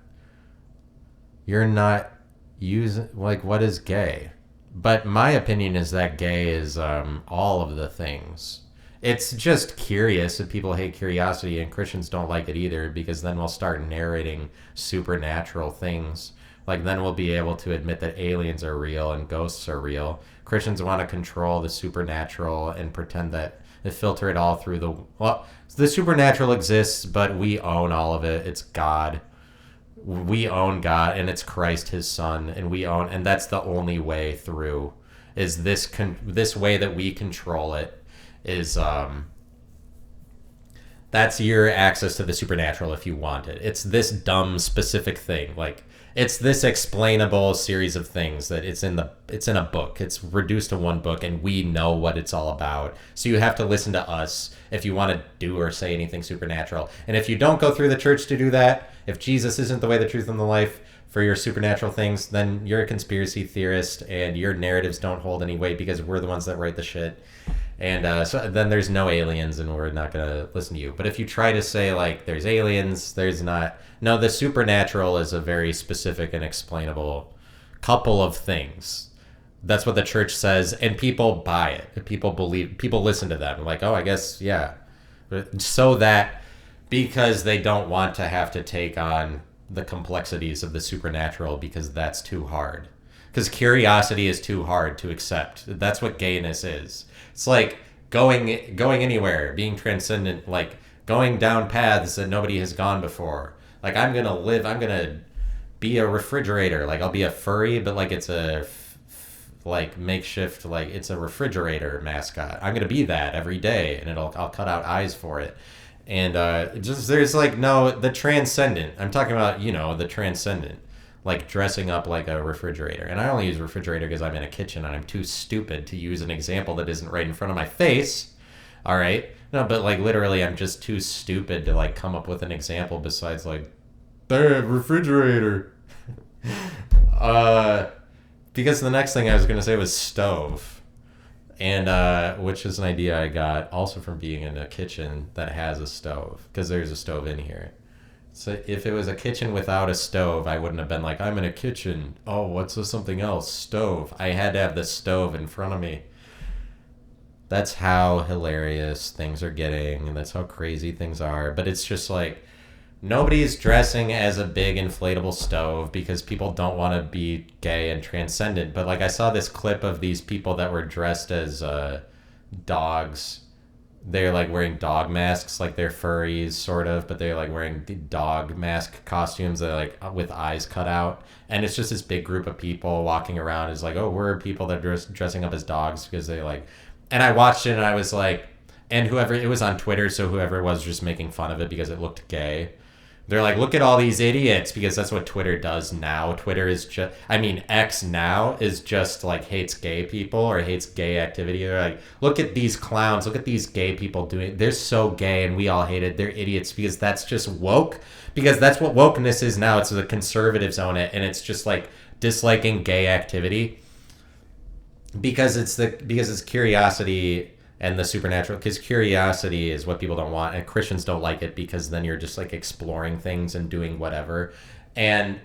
A: using like what is gay? But my opinion is that gay is all of the things. It's just curious, and people hate curiosity, and Christians don't like it either, because then we'll start narrating supernatural things. Like, then we'll be able to admit that aliens are real and ghosts are real. Christians want to control the supernatural and pretend that they filter it all through the supernatural exists, but we own all of it. It's God. We own God, and it's Christ, his son, and that's the only way through, is this way that we control it. Is that's your access to the supernatural if you want it. It's this dumb specific thing. Like it's this explainable series of things that it's in a book. It's reduced to one book and we know what it's all about. So you have to listen to us if you want to do or say anything supernatural. And if you don't go through the church to do that, if Jesus isn't the way, the truth, and the life for your supernatural things, then you're a conspiracy theorist and your narratives don't hold any weight because we're the ones that write the shit. And so then there's no aliens and we're not going to listen to you. But if you try to say, like, there's aliens, there's not. No, the supernatural is a very specific and explainable couple of things. That's what the church says, and people buy it. People listen to them. Like, oh, I guess, yeah. So that, because they don't want to have to take on the complexities of the supernatural because that's too hard. Because curiosity is too hard to accept. That's what gayness is. It's like going anywhere, being transcendent, like going down paths that nobody has gone before. Like I'm gonna be a refrigerator. Like I'll be a furry, but like it's a like makeshift, like it's a refrigerator mascot. I'm gonna be that every day, and I'll cut out eyes for it. And just there's like the transcendent. I'm talking about the transcendent. Like dressing up like a refrigerator. And I only use refrigerator because I'm in a kitchen and I'm too stupid to use an example that isn't right in front of my face. All right? No, but like literally I'm just too stupid to like come up with an example besides like, refrigerator. Because the next thing I was going to say was stove. And which is an idea I got also from being in a kitchen that has a stove. Because there's a stove in here. So if it was a kitchen without a stove, I wouldn't have been like, I'm in a kitchen. Oh, what's this something else? Stove. I had to have the stove in front of me. That's how hilarious things are getting, and that's how crazy things are. But it's just like, nobody's dressing as a big inflatable stove because people don't want to be gay and transcendent. But like I saw this clip of these people that were dressed as dogs they're like wearing dog masks, like they're furries sort of, but they're like wearing dog mask costumes that are like with eyes cut out, and it's just this big group of people walking around. Is like, oh, we're people that are dressing up as dogs because they like. And I watched it and I was like, and whoever it was on Twitter, so whoever it was just making fun of it because it looked gay. They're like, look at all these idiots, because that's what Twitter does now. Twitter is just, I mean, X now is just like hates gay people or hates gay activity. They're like, look at these clowns, look at these gay people doing, they're so gay and we all hate it. They're idiots, because that's just woke, because that's what wokeness is now. It's the conservatives own it, and it's just like disliking gay activity because it's curiosity and the supernatural, because curiosity is what people don't want, and Christians don't like it because then you're just like exploring things and doing whatever, and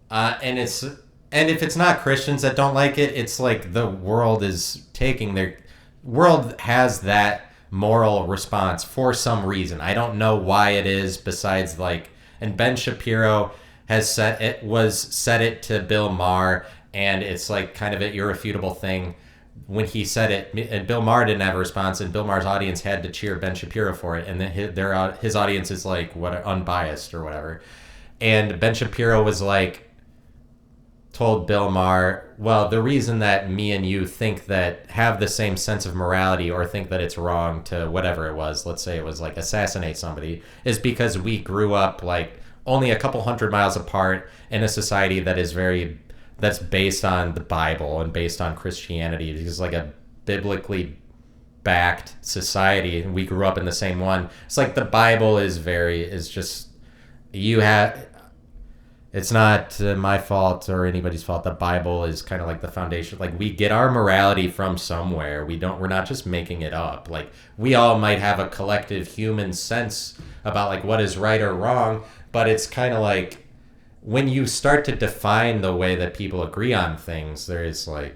A: if it's not Christians that don't like it, it's like the world is taking their world has that moral response for some reason. I don't know why it is, besides like, and Ben Shapiro has said it to Bill Maher, and it's like kind of an irrefutable thing. When he said it, and Bill Maher didn't have a response, and Bill Maher's audience had to cheer Ben Shapiro for it, and then his audience is like unbiased or whatever, and Ben Shapiro was like, told Bill Maher, well, the reason that me and you think that have the same sense of morality or think that it's wrong to whatever it was, let's say it was like assassinate somebody, is because we grew up like only a couple hundred miles apart in a society that is that's based on the Bible and based on Christianity. It's like a biblically backed society, and we grew up in the same one. It's like the Bible is just, it's not my fault or anybody's fault. The Bible is kind of like the foundation. Like, we get our morality from somewhere. We're not just making it up. Like, we all might have a collective human sense about like what is right or wrong, but it's kind of like, when you start to define the way that people agree on things, there is like,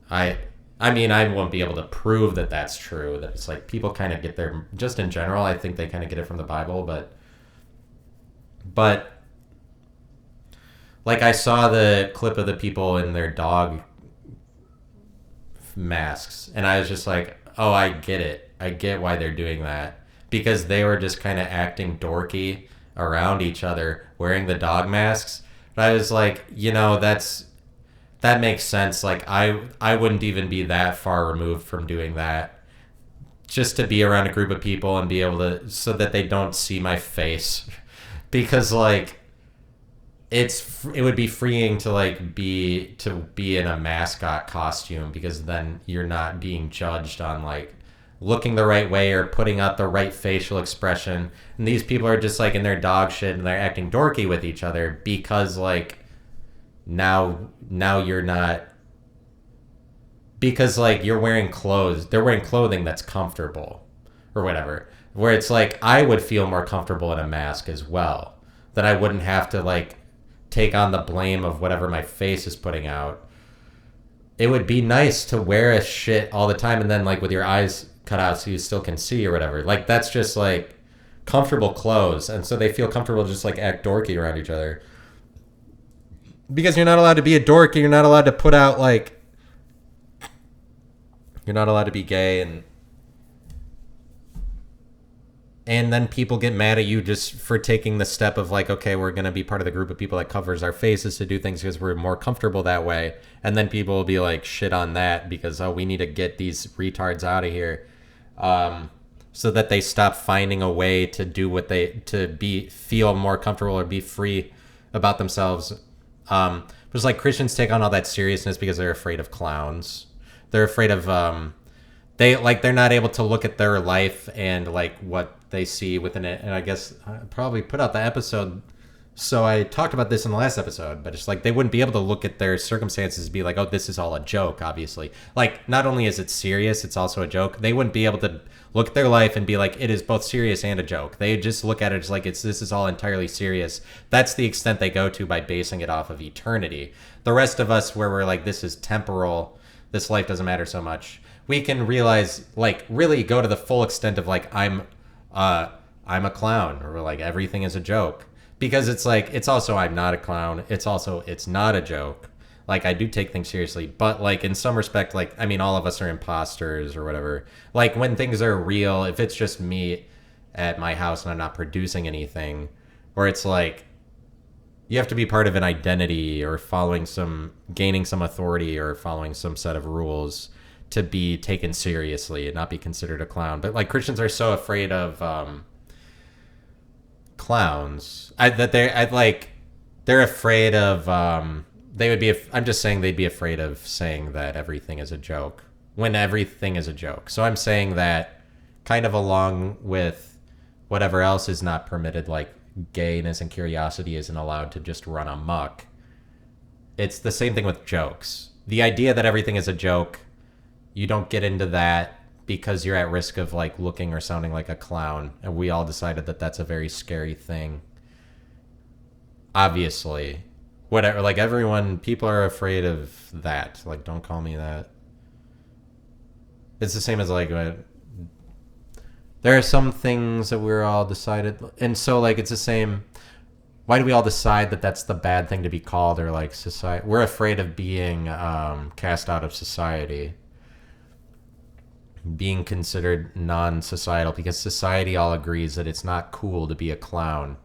A: I mean, I won't be able to prove that that's true. That it's like people kind of get their, just in general, I think they kind of get it from the Bible, but like I saw the clip of the people in their dog masks, and I was just like, oh, I get it. I get why they're doing that, because they were just kind of acting dorky around each other wearing the dog masks. But I was like, that makes sense. Like, I wouldn't even be that far removed from doing that, just to be around a group of people and be able to, so that they don't see my face, because like it would be freeing to like be in a mascot costume, because then you're not being judged on like looking the right way or putting out the right facial expression. And these people are just like in their dog shit and they're acting dorky with each other because like now you're not, because like you're wearing clothes, they're wearing clothing that's comfortable or whatever, where it's like I would feel more comfortable in a mask as well, that I wouldn't have to like take on the blame of whatever my face is putting out. It would be nice to wear a shit all the time and then like with your eyes cut out so you still can see or whatever. Like, that's just like comfortable clothes, and so they feel comfortable just like act dorky around each other, because you're not allowed to be a dork, you're not allowed to put out like, you're not allowed to be gay, and then people get mad at you just for taking the step of like, okay, we're going to be part of the group of people that covers our faces to do things because we're more comfortable that way. And then people will be like, shit on that because, oh, we need to get these retards out of here. So that they stop finding a way to do what feel more comfortable or be free about themselves. But it's like Christians take on all that seriousness because they're afraid of clowns. They're afraid of, they're not able to look at their life and like what they see within it. And I guess I probably put out the episode, so I talked about this in the last episode, but it's like they wouldn't be able to look at their circumstances and be like, oh, this is all a joke, obviously. Like, not only is it serious, it's also a joke. They wouldn't be able to look at their life and be like, it is both serious and a joke. They just look at it as like, this is all entirely serious. That's the extent they go to by basing it off of eternity. The rest of us, where we're like, this is temporal, this life doesn't matter so much, we can realize, like, really go to the full extent of like, I'm a clown, or like everything is a joke. Because it's like, it's also, I'm not a clown. It's also, it's not a joke. Like, I do take things seriously, but like in some respect, like, I mean, all of us are imposters or whatever. Like, when things are real, if it's just me at my house and I'm not producing anything, or it's like you have to be part of an identity or gaining some authority or following some set of rules to be taken seriously and not be considered a clown. But like Christians are so afraid of clowns they're afraid of they would be I'm just saying they'd be afraid of saying that everything is a joke when everything is a joke. So I'm saying that kind of along with whatever else is not permitted, like gayness and curiosity isn't allowed to just run amok. It's the same thing with jokes. The idea that everything is a joke, you don't get into that because you're at risk of like looking or sounding like a clown. And we all decided that that's a very scary thing. Obviously, whatever, like people are afraid of that. Like, don't call me that. It's the same as like, there are some things that we're all decided. And so like, it's the same. Why do we all decide that that's the bad thing to be called, or like society? We're afraid of being cast out of society, being considered non-societal, because society all agrees that it's not cool to be a clown.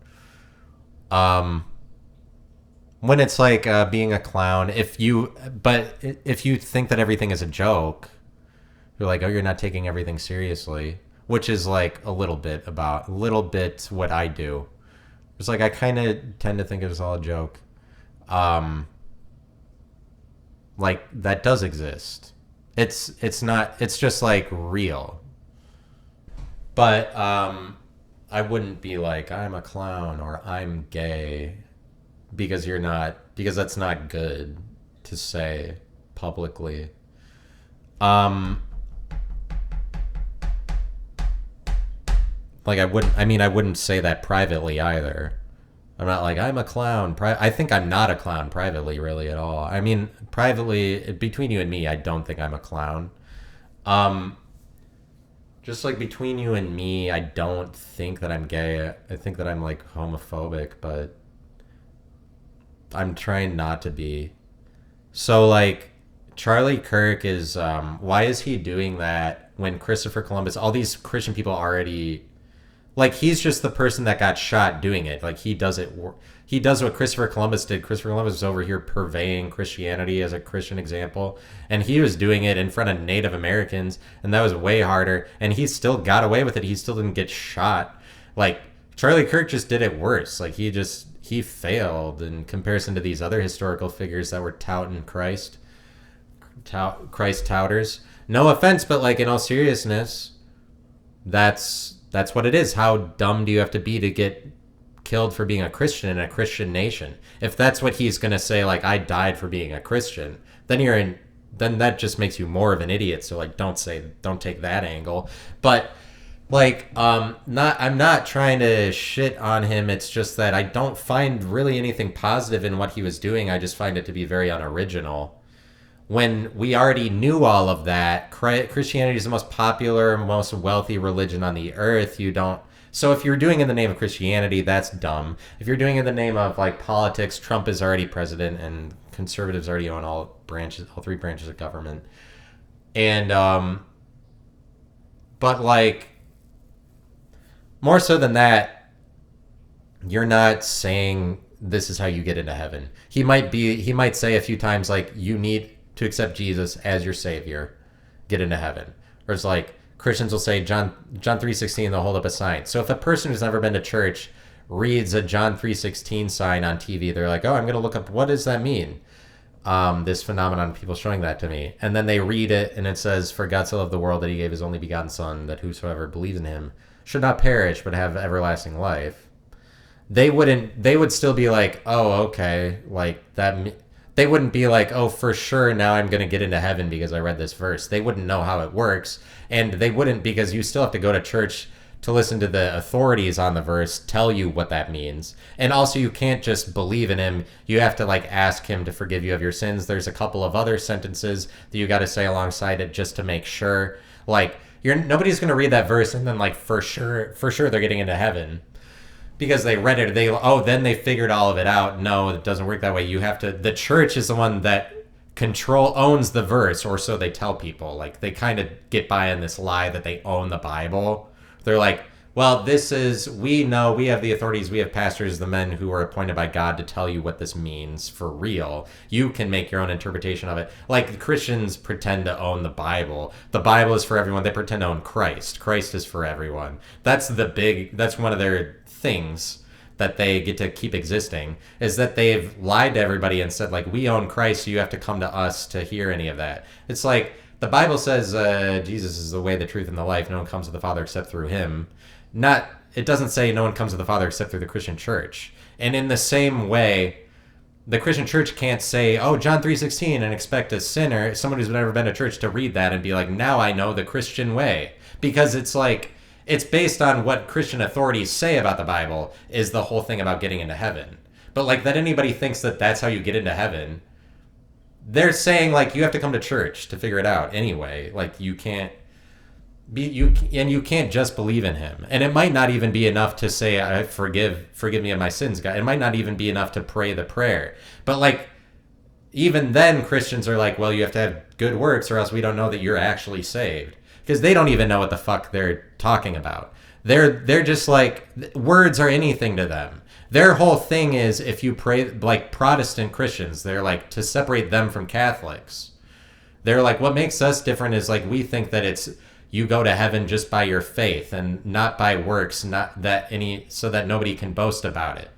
A: When it's like being a clown, if you think that everything is a joke, you're like, oh, you're not taking everything seriously, which is like a little bit what I do. It's like I kind of tend to think it's all a joke. Like that does exist. It's not. It's just like real. But I wouldn't be like I'm a clown or I'm gay, because you're not. Because that's not good to say publicly. Like I wouldn't say that privately either. I'm not like, I'm a clown. I think I'm not a clown privately, really, at all. I mean, privately, between you and me, I don't think I'm a clown. Just like between you and me, I don't think that I'm gay. I think that I'm like homophobic, but I'm trying not to be. So like, Charlie Kirk is, why is he doing that when Christopher Columbus, all these Christian people already... Like, he's just the person that got shot doing it. Like, he does what Christopher Columbus did. Christopher Columbus was over here purveying Christianity as a Christian example. And he was doing it in front of Native Americans. And that was way harder. And he still got away with it. He still didn't get shot. Like, Charlie Kirk just did it worse. Like, he failed in comparison to these other historical figures that were touting Christ touters. No offense, but, like, in all seriousness, that's what it is. How dumb do you have to be to get killed for being a Christian in a Christian nation? If that's what he's going to say, like, I died for being a Christian, then that just makes you more of an idiot. So like, don't take that angle. But like, I'm not trying to shit on him. It's just that I don't find really anything positive in what he was doing. I just find it to be very unoriginal. When we already knew all of that, Christianity is the most popular, most wealthy religion on the earth. So if you're doing it in the name of Christianity, that's dumb. If you're doing it in the name of like politics, Trump is already president and conservatives already own all three branches of government. And, but like, more so than that, you're not saying this is how you get into heaven. He might say a few times like, you need to accept Jesus as your savior, get into heaven. Or it's like Christians will say John 3:16, they'll hold up a sign. So if a person who's never been to church reads a John 3:16 sign on TV, they're like, oh, I'm going to look up, what does that mean? This phenomenon, people showing that to me. And then they read it and it says, for God so loved the world that he gave his only begotten son, that whosoever believes in him should not perish but have everlasting life. They would still be like, oh, okay, like that. They wouldn't be like, oh, for sure, now I'm going to get into heaven because I read this verse. They wouldn't know how it works. And they wouldn't, because you still have to go to church to listen to the authorities on the verse tell you what that means. And also, you can't just believe in him. You have to, like, ask him to forgive you of your sins. There's a couple of other sentences that you got to say alongside it just to make sure. Like, nobody's going to read that verse and then, like, for sure they're getting into heaven. because they read it. Then they figured all of it out. No, it doesn't work that way. You have to. The church is the one that owns the verse, or so they tell people. Like, they kind of get by in this lie that they own the Bible. They're like, well, we know, we have the authorities, we have pastors, the men who are appointed by God to tell you what this means for real. You can make your own interpretation of it. Like, Christians pretend to own the Bible. The Bible is for everyone. They pretend to own Christ. Christ is for everyone. That's one of their things that they get to keep existing, is that they've lied to everybody and said, like, we own Christ, so you have to come to us to hear any of that. It's like, the Bible says Jesus is the way, the truth, and the life. No one comes to the Father except through him. It doesn't say no one comes to the Father except through the Christian church. And in the same way, the Christian church can't say, oh, John 3:16, and expect a sinner, someone who's never been to church, to read that and be like, now I know the Christian way. Because it's like, it's based on what Christian authorities say about the Bible is the whole thing about getting into heaven. But like, that anybody thinks that that's how you get into heaven, they're saying, like, you have to come to church to figure it out anyway. Like, you can't just believe in him. And it might not even be enough to say, I forgive me of my sins, God. It might not even be enough to pray the prayer. But like, even then, Christians are like, well, you have to have good works or else we don't know that you're actually saved. Because they don't even know what the fuck they're talking about. They're just like, words are anything to them. Their whole thing is, if you pray, like Protestant Christians, they're like, to separate them from Catholics. They're like, what makes us different is like, we think that it's, you go to heaven just by your faith and not by works, so that nobody can boast about it.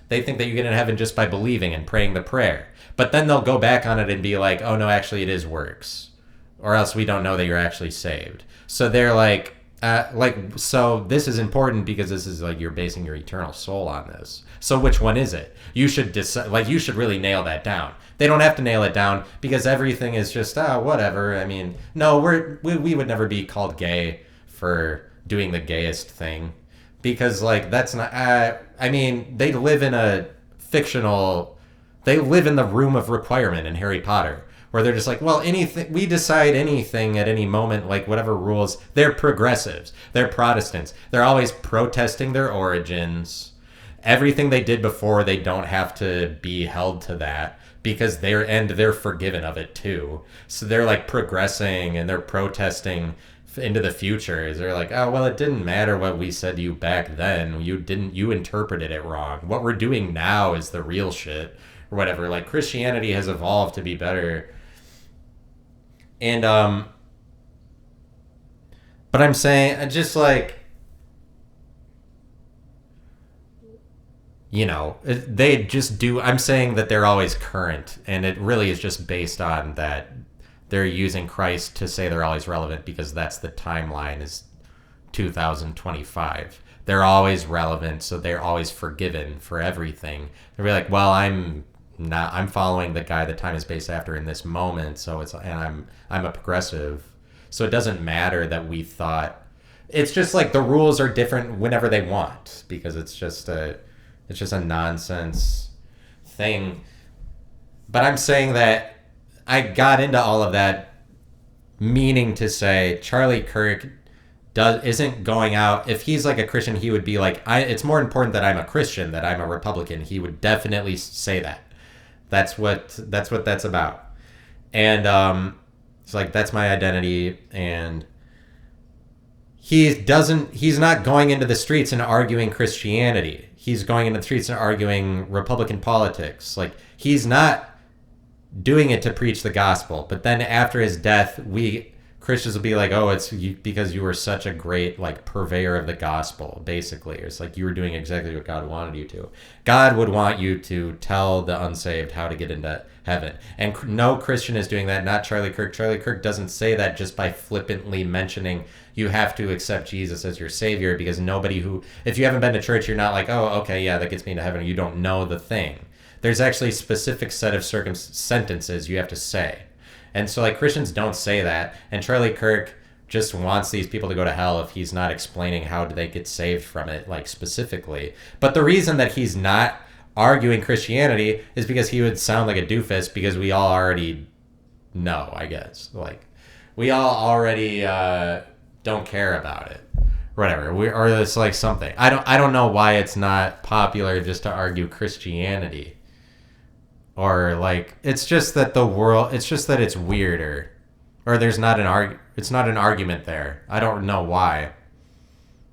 A: They think that you get in heaven just by believing and praying the prayer. But then they'll go back on it and be like, oh no, actually it is works. Or else we don't know that you're actually saved. So they're like, so this is important because this is like, you're basing your eternal soul on this. So which one is it? You should decide, like, you should really nail that down. They don't have to nail it down because everything is just, whatever. I mean, no, we would never be called gay for doing the gayest thing, because like, that's not, I mean, they live in the room of requirement in Harry Potter, where they're just like, well, anything, we decide anything at any moment, like whatever rules. They're progressives. They're Protestants. They're always protesting their origins. Everything they did before, they don't have to be held to that, because they're forgiven of it too. So they're like progressing and they're protesting into the future. They're like, oh, well, it didn't matter what we said to you back then. You interpreted it wrong. What we're doing now is the real shit, or whatever. Like, Christianity has evolved to be better. And, but I'm saying, just like, you know, they just do. I'm saying that they're always current, and it really is just based on that they're using Christ to say they're always relevant, because that's the timeline, is 2025. They're always relevant, so they're always forgiven for everything. They're like, well, I'm following the guy that time is based after in this moment, so I'm a progressive, so it doesn't matter that we thought. It's just like, the rules are different whenever they want, because it's just a nonsense thing. But I'm saying that I got into all of that meaning to say Charlie Kirk isn't going out. If he's like a Christian, he would be like, it's more important that I'm a Christian, that I'm a Republican. He would definitely say that. That's what that's about. And it's like, that's my identity. And he's not going into the streets and arguing Christianity. He's going into the streets and arguing Republican politics. Like, he's not doing it to preach the gospel. But then after his death, Christians will be like, oh, it's because you were such a great, like, purveyor of the gospel, basically. It's like, you were doing exactly what God wanted you to. God would want you to tell the unsaved how to get into heaven. And no Christian is doing that, not Charlie Kirk. Charlie Kirk doesn't say that just by flippantly mentioning you have to accept Jesus as your savior, because if you haven't been to church, you're not like, oh, okay, yeah, that gets me into heaven. You don't know the thing. There's actually a specific set of sentences you have to say. And so, like, Christians don't say that. And Charlie Kirk just wants these people to go to hell if he's not explaining how do they get saved from it, like, specifically. But the reason that he's not arguing Christianity is because he would sound like a doofus, because we all already know, I guess. Like, we all already don't care about it, whatever. Or it's like something. I don't know why it's not popular just to argue Christianity. Or like it's just that the world. It's just that it's weirder. Or there's not an It's not an argument there. I don't know why.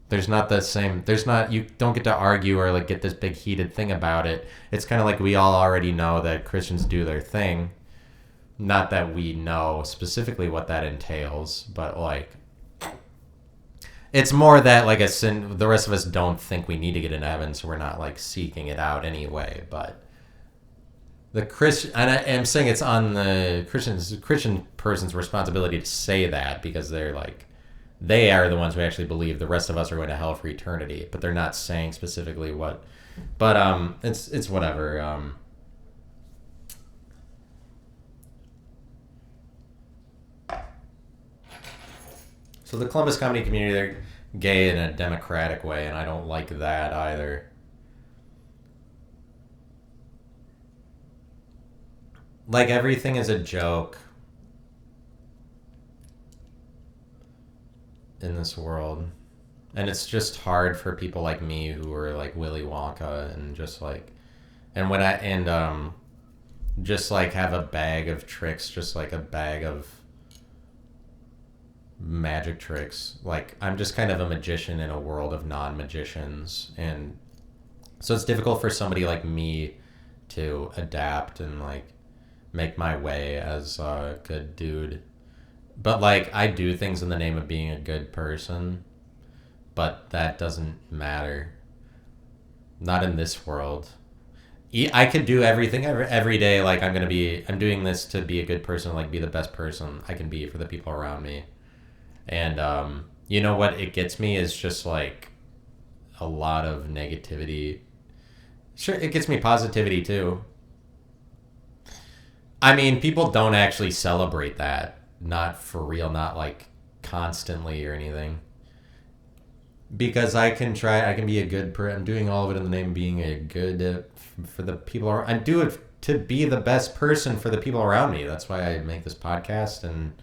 A: There's not the same. There's not. You don't get to argue or like get this big heated thing about it. It's kind of like we all already know that Christians do their thing. Not that we know specifically what that entails, but like it's more that like a sin. The rest of us don't think we need to get into heaven, so we're not like seeking it out anyway. But the Christian, and I'm saying it's on the Christian person's responsibility to say that because they're like they are the ones who actually believe the rest of us are going to hell for eternity, but they're not saying specifically what. But it's whatever. So the Columbus comedy community, they're gay in a democratic way, and I don't like that either. Like everything is a joke in this world. And it's just hard for people like me who are like Willy Wonka and just like just like have a bag of tricks, just like a bag of magic tricks. Like I'm just kind of a magician in a world of non-magicians, and so it's difficult for somebody like me to adapt and like make my way as a good dude. But like I do things in the name of being a good person, but that doesn't matter. Not in this world. I could do everything every day. Like I'm doing this to be a good person, like be the best person I can be for the people around me. And you know what it gets me is just like a lot of negativity. Sure, it gets me positivity too. I mean, people don't actually celebrate that. Not for real, not like constantly or anything. Because I can be a good person. I'm doing all of it in the name of being a good for the people around. I do it to be the best person for the people around me. That's why I make this podcast, and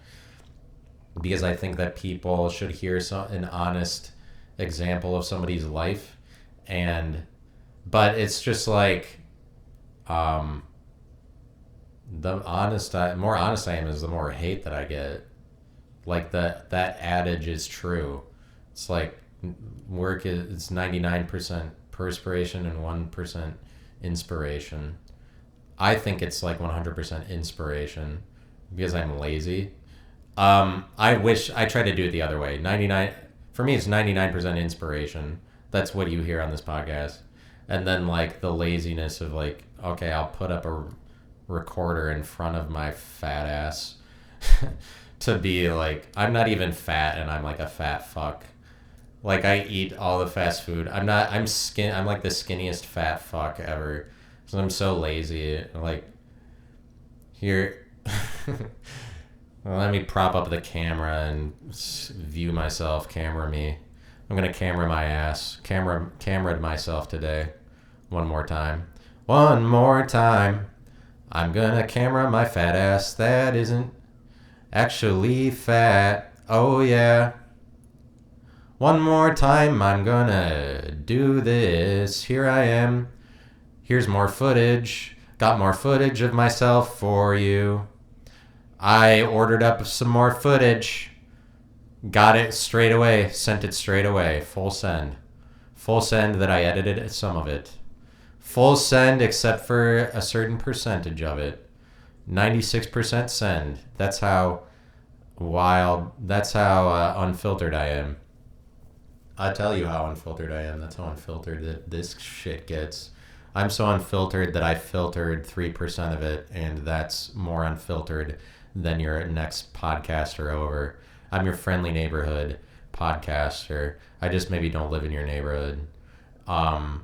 A: because I think that people should hear an honest example of somebody's life. But it's just like, the more honest I am is the more hate that I get. Like that adage is true. It's like work is 99% perspiration and 1% inspiration. I think it's like 100% inspiration because I'm lazy. I wish I tried to do it the other way. 99 for me, it's 99% inspiration. That's what you hear on this podcast, and then like the laziness of like, okay, I'll put up a recorder in front of my fat ass to be like, I'm not even fat, and I'm like a fat fuck. Like I eat all the fast food. I'm like the skinniest fat fuck ever. So I'm so lazy. Like here. Well, let me prop up the camera and view myself. Camera me. I'm gonna camera my ass. Camera'd myself today. One more time. One more time. I'm gonna camera my fat ass that isn't actually fat. Oh yeah. One more time. I'm gonna do this. Here I am. Here's more footage. Got more footage of myself for you. I ordered up some more footage. Got it straight away. Sent it straight away. Full send. Full send that I edited some of it. Full send except for a certain percentage of it. 96% send. That's how wild. That's how unfiltered I am. I'll tell you how unfiltered I am. That's how unfiltered this shit gets. I'm so unfiltered that I filtered 3% of it, and that's more unfiltered than your next podcaster over. I'm your friendly neighborhood podcaster. I just maybe don't live in your neighborhood. And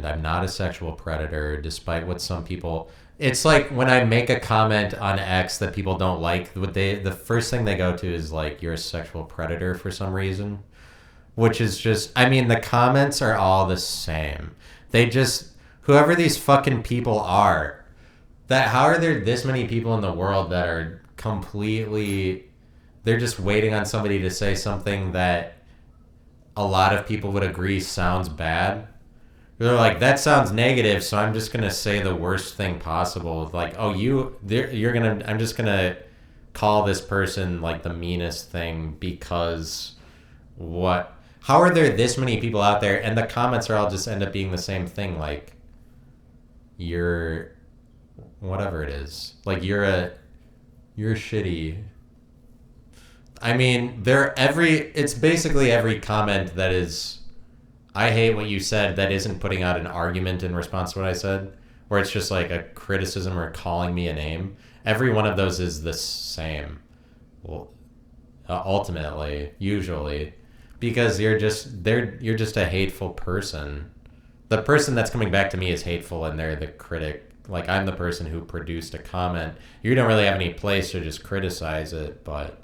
A: I'm not a sexual predator, despite what some people... It's like when I make a comment on X that people don't like, the first thing they go to is like, you're a sexual predator for some reason. Which is just... I mean, the comments are all the same. They just... Whoever these fucking people are... How are there this many people in the world that are completely... They're just waiting on somebody to say something that a lot of people would agree sounds bad. They're like, that sounds negative, so I'm just gonna say the worst thing possible. Like, oh, I'm just gonna call this person like the meanest thing because what? How are there this many people out there, and the comments are all just end up being the same thing? Like, you're whatever it is. Like, you're shitty. I mean, it's basically every comment that is, I hate what you said, that isn't putting out an argument in response to what I said, where it's just like a criticism or calling me a name. Every one of those is the same. Well, ultimately, usually, because you're just a hateful person. The person that's coming back to me is hateful, and they're the critic. Like, I'm the person who produced a comment. You don't really have any place to just criticize it, but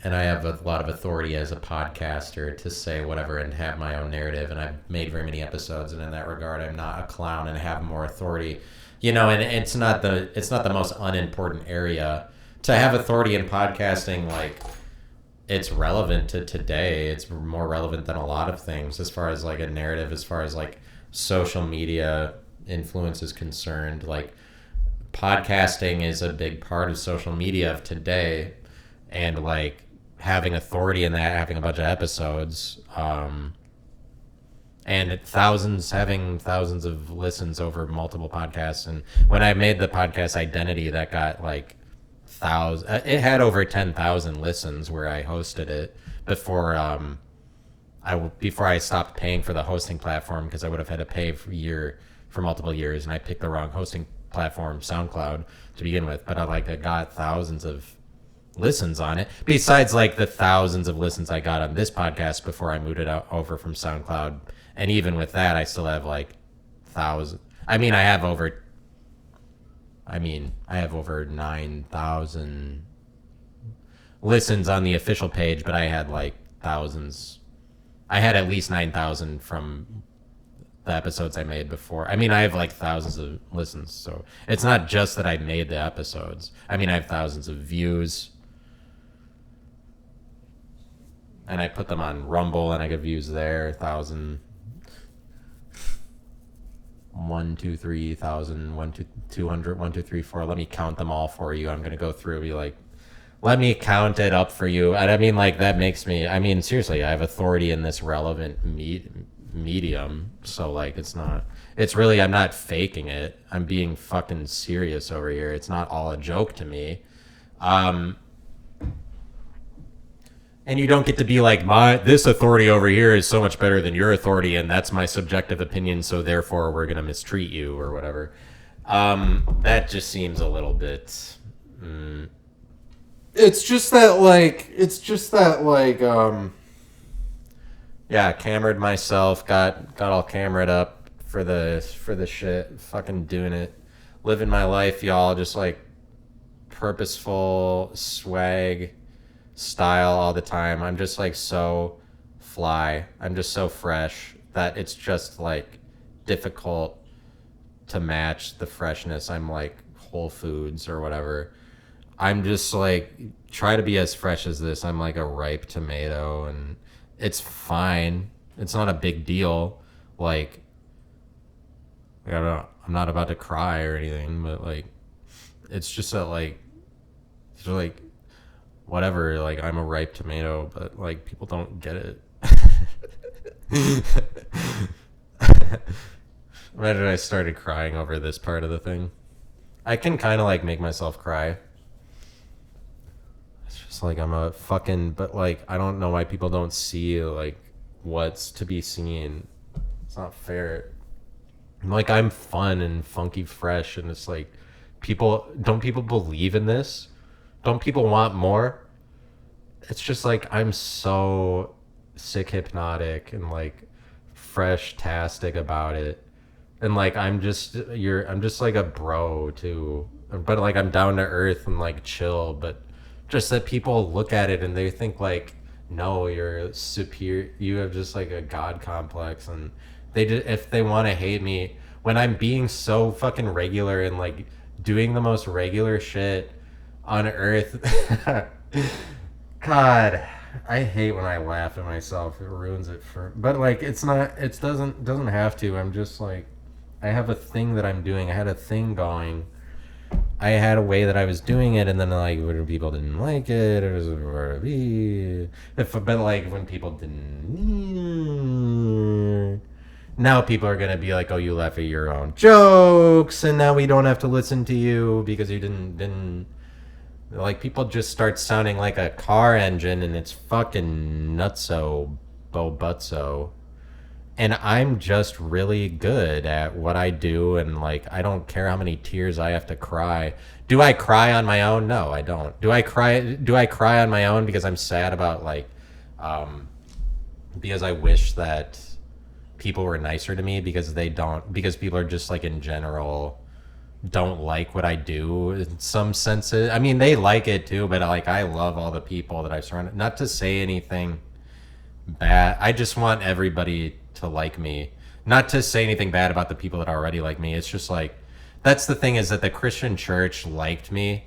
A: and I have a lot of authority as a podcaster to say whatever and have my own narrative, and I've made very many episodes, and in that regard I'm not a clown and have more authority, and it's not the most unimportant area to have authority in podcasting. Like, it's relevant to today. It's more relevant than a lot of things as far as like a narrative, as far as like social media influence is concerned. Like, podcasting is a big part of social media of today, and like having authority in that, having a bunch of episodes, and having thousands of listens over multiple podcasts. And when I made the podcast Identity, that got like it had over 10,000 listens where I hosted it before I stopped paying for the hosting platform, because I would have had to pay for multiple years, and I picked the wrong hosting platform, SoundCloud, to begin with. But I got thousands of listens on it, besides like the thousands of listens I got on this podcast before I moved it over from SoundCloud. And even with that, I still have like thousands. I have over 9,000 listens on the official page, but I had like thousands. I had at least 9,000 from the episodes I made before. I have like thousands of listens, so it's not just that I made the episodes. I have thousands of views, and I put them on Rumble, and I get views there. 1,000, 1, 2, 3,000, 1, 2, 200, 1, 2, 3, 4. Let me count them all for you. I'm gonna go through and be like, let me count it up for you. And that makes me. Seriously, I have authority in this relevant medium. So like, I'm not faking it. I'm being fucking serious over here. It's not all a joke to me. And you don't get to be like, this authority over here is so much better than your authority, and that's my subjective opinion, so therefore we're going to mistreat you or whatever. That just seems a little bit... It's just that, yeah, camered myself, got all camered up for the shit, fucking doing it, living my life, y'all, just like purposeful swag style all the time. I'm just like so fly. I'm just so fresh that it's just like difficult to match the freshness. I'm like Whole Foods or whatever. I'm just like, try to be as fresh as this. I'm like a ripe tomato, and it's fine. It's not a big deal. Like, I'm not about to cry or anything, but like, it's just that like, it's like, whatever, like, I'm a ripe tomato, but like, people don't get it. Imagine I started crying over this part of the thing. I can kind of like make myself cry. It's just like, I'm a fucking, but like, I don't know why people don't see like what's to be seen. It's not fair. Like, I'm fun and funky fresh, and it's like, don't people believe in this? Don't people want more? It's just like, I'm so sick hypnotic and like fresh-tastic about it. And like, I'm just like a bro too. But like, I'm down to earth and like chill, but just that people look at it and they think like, no, you're superior. You have just like a god complex, and if they want to hate me when I'm being so fucking regular and like doing the most regular shit on earth. God, I hate when I laugh at myself. It ruins it for. But like, it's not. It doesn't have to. I'm just like, I have a thing that I'm doing. I had a thing going. I had a way that I was doing it, and then like when people didn't like it, it was but like when people didn't. Now people are gonna be like, "Oh, you laugh at your own jokes," and now we don't have to listen to you because you didn't. Like people just start sounding like a car engine, and it's fucking nutso, bobutso. And I'm just really good at what I do, and like I don't care how many tears I have to cry. Do I cry on my own? No, I don't. Do I cry on my own because I'm sad about like because I wish that people were nicer to me because they don't, because people are just like in general don't like what I do in some senses. I mean, they like it too, but like I love all the people that I've surrounded. Not to say anything bad. I just want everybody to like me. Not to say anything bad about the people that already like me. It's just like that's the thing, is that the Christian church liked me.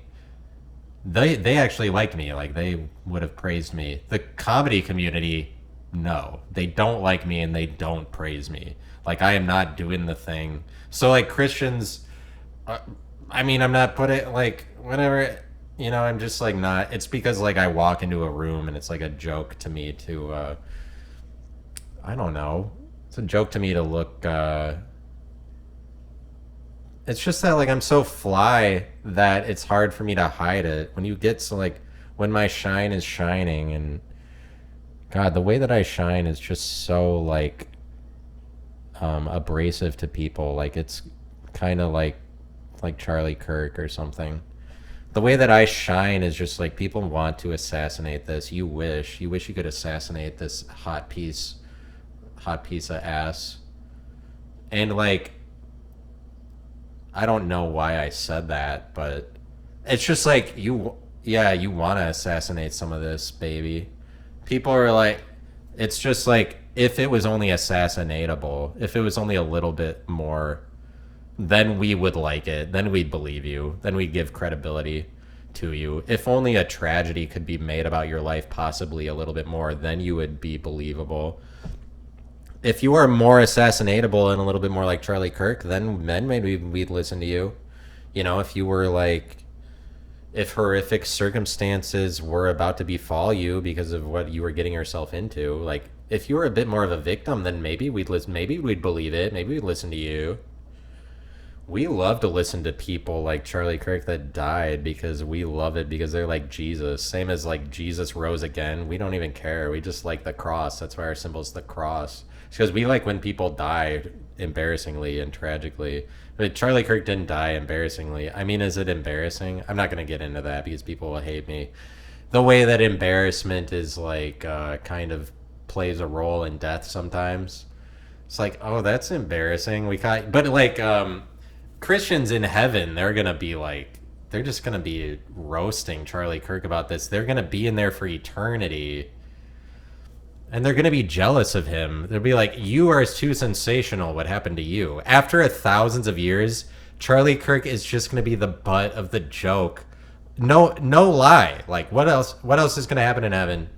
A: They actually liked me. Like they would have praised me. The comedy community, no. They don't like me and they don't praise me. Like I am not doing the thing. So like Christians, I mean, I'm not putting like whenever, I'm just like not. It's because like I walk into a room and it's like a joke to me to I don't know. It's a joke to me to look. It's just that like I'm so fly that it's hard for me to hide it. When you get to like when my shine is shining, and God, the way that I shine is just so like abrasive to people. Like it's kind of like Charlie Kirk or something. The way that I shine is just like people want to assassinate this. You wish you could assassinate this hot piece of ass. And like I don't know why I said that, but it's just like you want to assassinate some of this, baby. People are like, it's just like if it was only assassinatable, if it was only a little bit more, then we would like it. Then we'd believe you. Then we'd give credibility to you. If only a tragedy could be made about your life, possibly a little bit more, then you would be believable. If you are more assassinatable and a little bit more like Charlie Kirk, then maybe we'd listen to you. If you were like, if horrific circumstances were about to befall you because of what you were getting yourself into, like if you were a bit more of a victim, then maybe we'd listen. Maybe we'd believe it. Maybe we'd listen to you. We love to listen to people like Charlie Kirk that died because we love it because they're like Jesus. Same as like Jesus rose again. We don't even care. We just like the cross. That's why our symbol is the cross. It's because we like when people die embarrassingly and tragically. But Charlie Kirk didn't die embarrassingly. I mean, is it embarrassing? I'm not going to get into that because people will hate me. The way that embarrassment is like kind of plays a role in death sometimes. It's like, oh, that's embarrassing. But like Christians in heaven, they're just gonna be roasting Charlie Kirk about this. They're gonna be in there for eternity, and they're gonna be jealous of him. They'll be like, "You are too sensational. What happened to you?" After thousands of years, Charlie Kirk is just gonna be the butt of the joke. No, no lie. Like, what else? What else is gonna happen in heaven?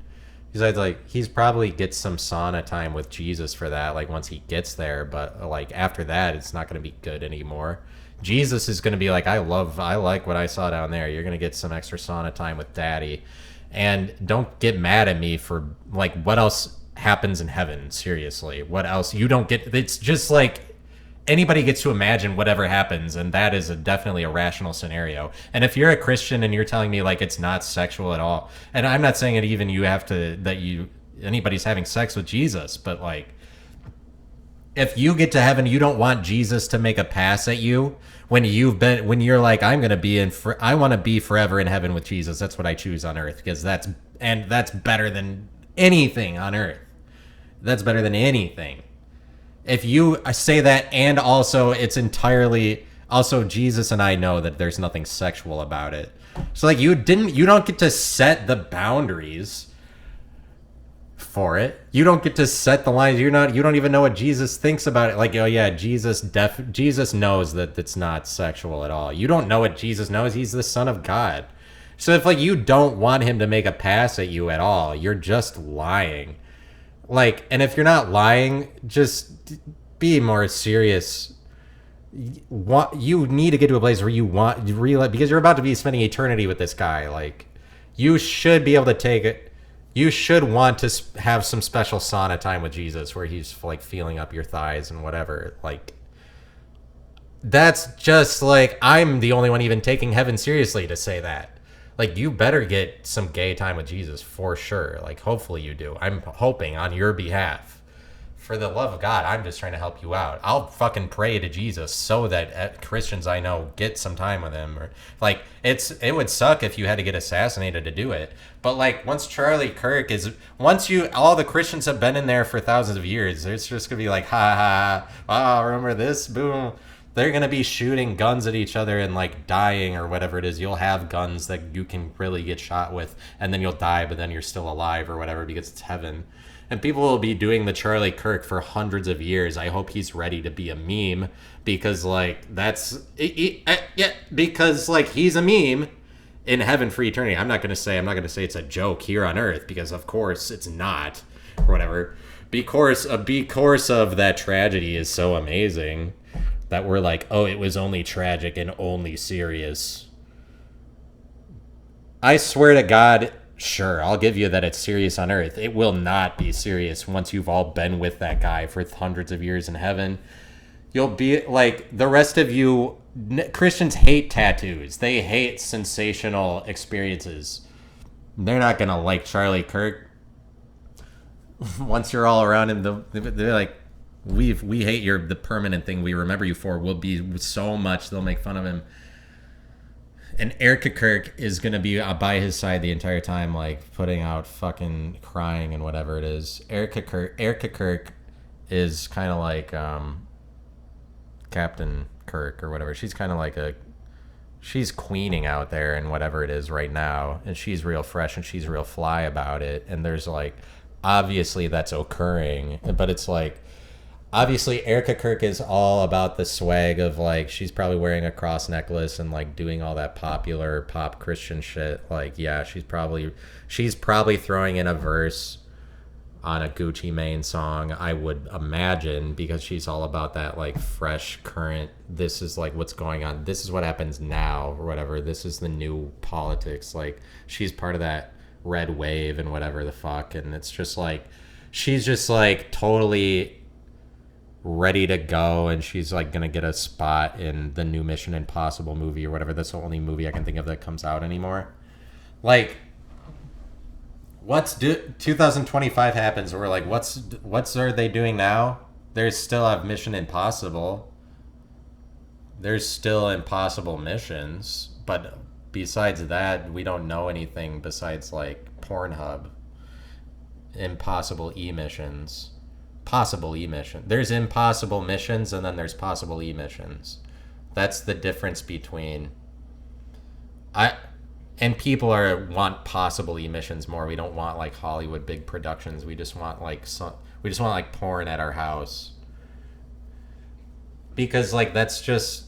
A: He's probably gets some sauna time with Jesus for that, like once he gets there, but like after that it's not going to be good anymore. Jesus is going to be like, I like what I saw down there. You're going to get some extra sauna time with daddy. And don't get mad at me for like what else happens in heaven. Seriously, what else? You don't get. It's just like anybody gets to imagine whatever happens, and that is definitely a rational scenario. And if you're a Christian and you're telling me like it's not sexual at all, and I'm not saying it even anybody's having sex with Jesus, but like if you get to heaven, you don't want Jesus to make a pass at you when you're like, I want to be forever in heaven with Jesus. That's what I choose on earth because that's better than anything on earth. That's better than anything. If you say that, and also it's entirely also Jesus and I know that there's nothing sexual about it. So like you don't get to set the boundaries for it. You don't get to set the lines. You don't even know what Jesus thinks about it. Like, oh yeah, Jesus knows that it's not sexual at all. You don't know what Jesus knows. He's the Son of God. So if like you don't want him to make a pass at you at all, you're just lying. Like, and if you're not lying, just be more serious. You need to get to a place where you realize, because you're about to be spending eternity with this guy. Like, you should be able to take it. You should want to have some special sauna time with Jesus where he's like feeling up your thighs and whatever. Like, that's just like, I'm the only one even taking heaven seriously to say that. Like, you better get some gay time with Jesus for sure. Like, hopefully you do. I'm hoping on your behalf. For the love of God, I'm just trying to help you out. I'll fucking pray to Jesus so that Christians I know get some time with him. Or like, it would suck if you had to get assassinated to do it. But like, once all the Christians have been in there for thousands of years, it's just gonna be like, ha ha, wow, remember this? Boom. They're going to be shooting guns at each other and like dying or whatever it is. You'll have guns that you can really get shot with, and then you'll die, but then you're still alive or whatever because it's heaven. And people will be doing the Charlie Kirk for hundreds of years. I hope he's ready to be a meme because like because like he's a meme in heaven for eternity. I'm not going to say it's a joke here on earth because of course it's not or whatever. Because a course of that tragedy is so amazing that we're like, oh, it was only tragic and only serious. I swear to God, sure, I'll give you that it's serious on earth. It will not be serious once you've all been with that guy for hundreds of years in heaven. You'll be like, the rest of you, Christians hate tattoos. They hate sensational experiences. They're not going to like Charlie Kirk. Once you're all around him, they're like, we hate the permanent thing we remember you for will be so much they'll make fun of him. And Erica Kirk is gonna be by his side the entire time, like putting out fucking crying and whatever it is. Erica Kirk is kind of like Captain Kirk or whatever. She's kind of like she's queening out there and whatever it is right now, and she's real fresh and she's real fly about it. And there's like, obviously that's occurring, but it's like, obviously Erica Kirk is all about the swag of like, she's probably wearing a cross necklace and like doing all that popular pop Christian shit. Like, yeah, she's probably throwing in a verse on a Gucci Mane song, I would imagine, because she's all about that like fresh current, this is like what's going on, this is what happens now or whatever, this is the new politics. Like, she's part of that red wave and whatever the fuck, and it's just like, she's just like totally ready to go, and she's like gonna get a spot in the new Mission Impossible movie or whatever. That's the only movie I can think of that comes out anymore. Like, 2025 happens, we're like, what's are they doing now? There's still have Mission Impossible. There's still impossible missions, but besides that, we don't know anything besides like Pornhub. Impossible emissions. Possible emission. There's impossible missions and then there's possible emissions. That's the difference between and people want possible emissions more. We don't want like Hollywood big productions. We just want like porn at our house. Because like that's just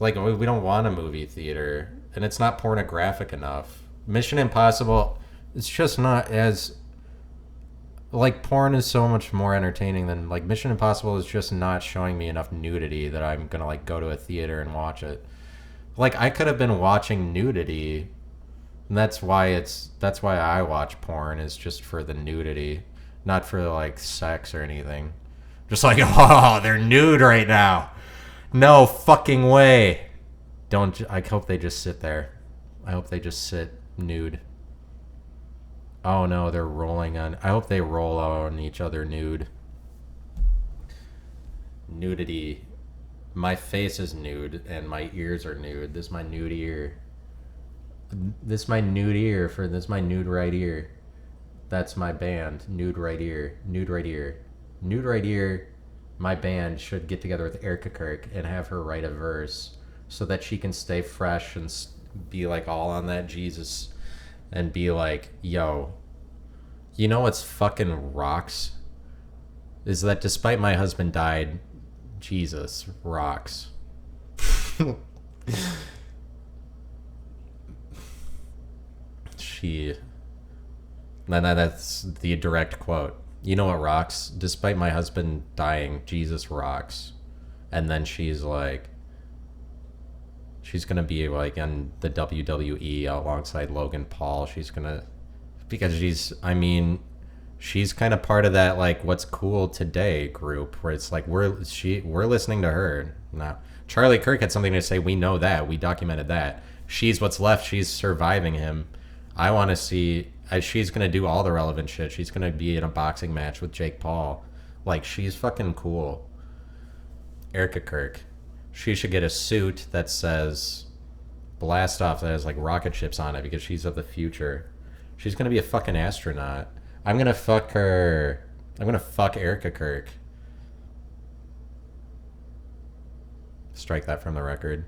A: like, we don't want a movie theater and it's not pornographic enough. Mission Impossible, it's just not as like, porn is so much more entertaining than like Mission Impossible is just not showing me enough nudity that I'm gonna like go to a theater and watch it. Like, I could have been watching nudity, and that's why I watch porn, is just for the nudity, not for like sex or anything. Just like, oh, they're nude right now. No fucking way. I hope they just sit there. I hope they just sit nude. Oh no, they're rolling on. I hope they roll on each other nude. Nudity. My face is nude and my ears are nude. This is my nude ear. This is my nude right ear. That's my band. Nude right ear. Nude right ear. Nude right ear. My band should get together with Erica Kirk and have her write a verse so that she can stay fresh and be like all on that Jesus. And be like, yo, you know what's fucking rocks? Is that despite my husband died, Jesus rocks. That's the direct quote. You know what rocks? Despite my husband dying, Jesus rocks. And then she's like, she's gonna be like in the WWE alongside Logan Paul. She's gonna, because she's kind of part of that like what's cool today group where it's like we're listening to her. Now Charlie Kirk had something to say. We know that. We documented that. She's what's left. She's surviving him. I want to see. She's gonna do all the relevant shit. She's gonna be in a boxing match with Jake Paul. Like she's fucking cool. Erica Kirk. She should get a suit that says blast off that has like rocket ships on it because she's of the future. She's gonna be a fucking astronaut. I'm gonna fuck her. I'm gonna fuck Erica Kirk. Strike that from the record.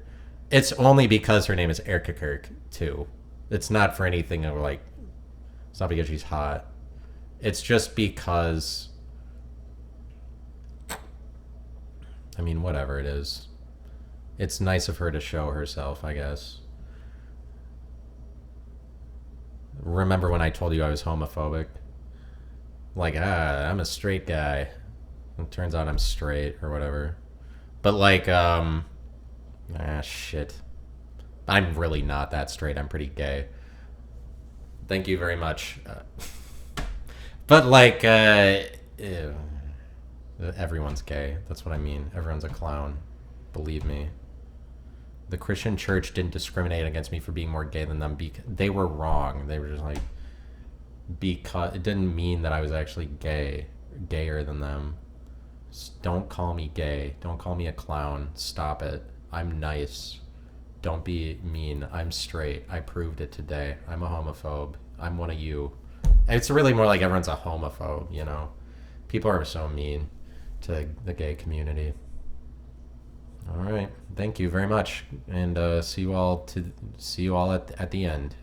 A: It's only because her name is Erica Kirk, too. It's not for anything of like. It's not because she's hot. It's just because. I mean, whatever it is. It's nice of her to show herself, I guess. Remember when I told you I was homophobic? Like, I'm a straight guy. It turns out I'm straight or whatever. But like, shit. I'm really not that straight. I'm pretty gay. Thank you very much. But like, ew. Everyone's gay. That's what I mean. Everyone's a clown. Believe me. The Christian church didn't discriminate against me for being more gay than them. They were wrong. They were just like, because it didn't mean that I was actually gayer than them. Don't call me gay. Don't call me a clown. Stop it. I'm nice. Don't be mean. I'm straight. I proved it today. I'm a homophobe. I'm one of you. It's really more like everyone's a homophobe, you know? People are so mean to the gay community. All right. Thank you very much. And see you all at the end.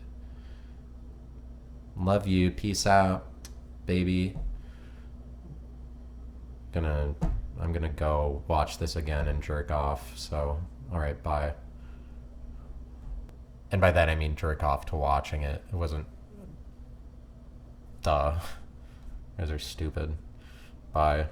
A: Love you. Peace out, baby. I'm gonna go watch this again and jerk off. So, all right, bye. And by that I mean jerk off to watching it. It wasn't. Duh. You guys are stupid. Bye.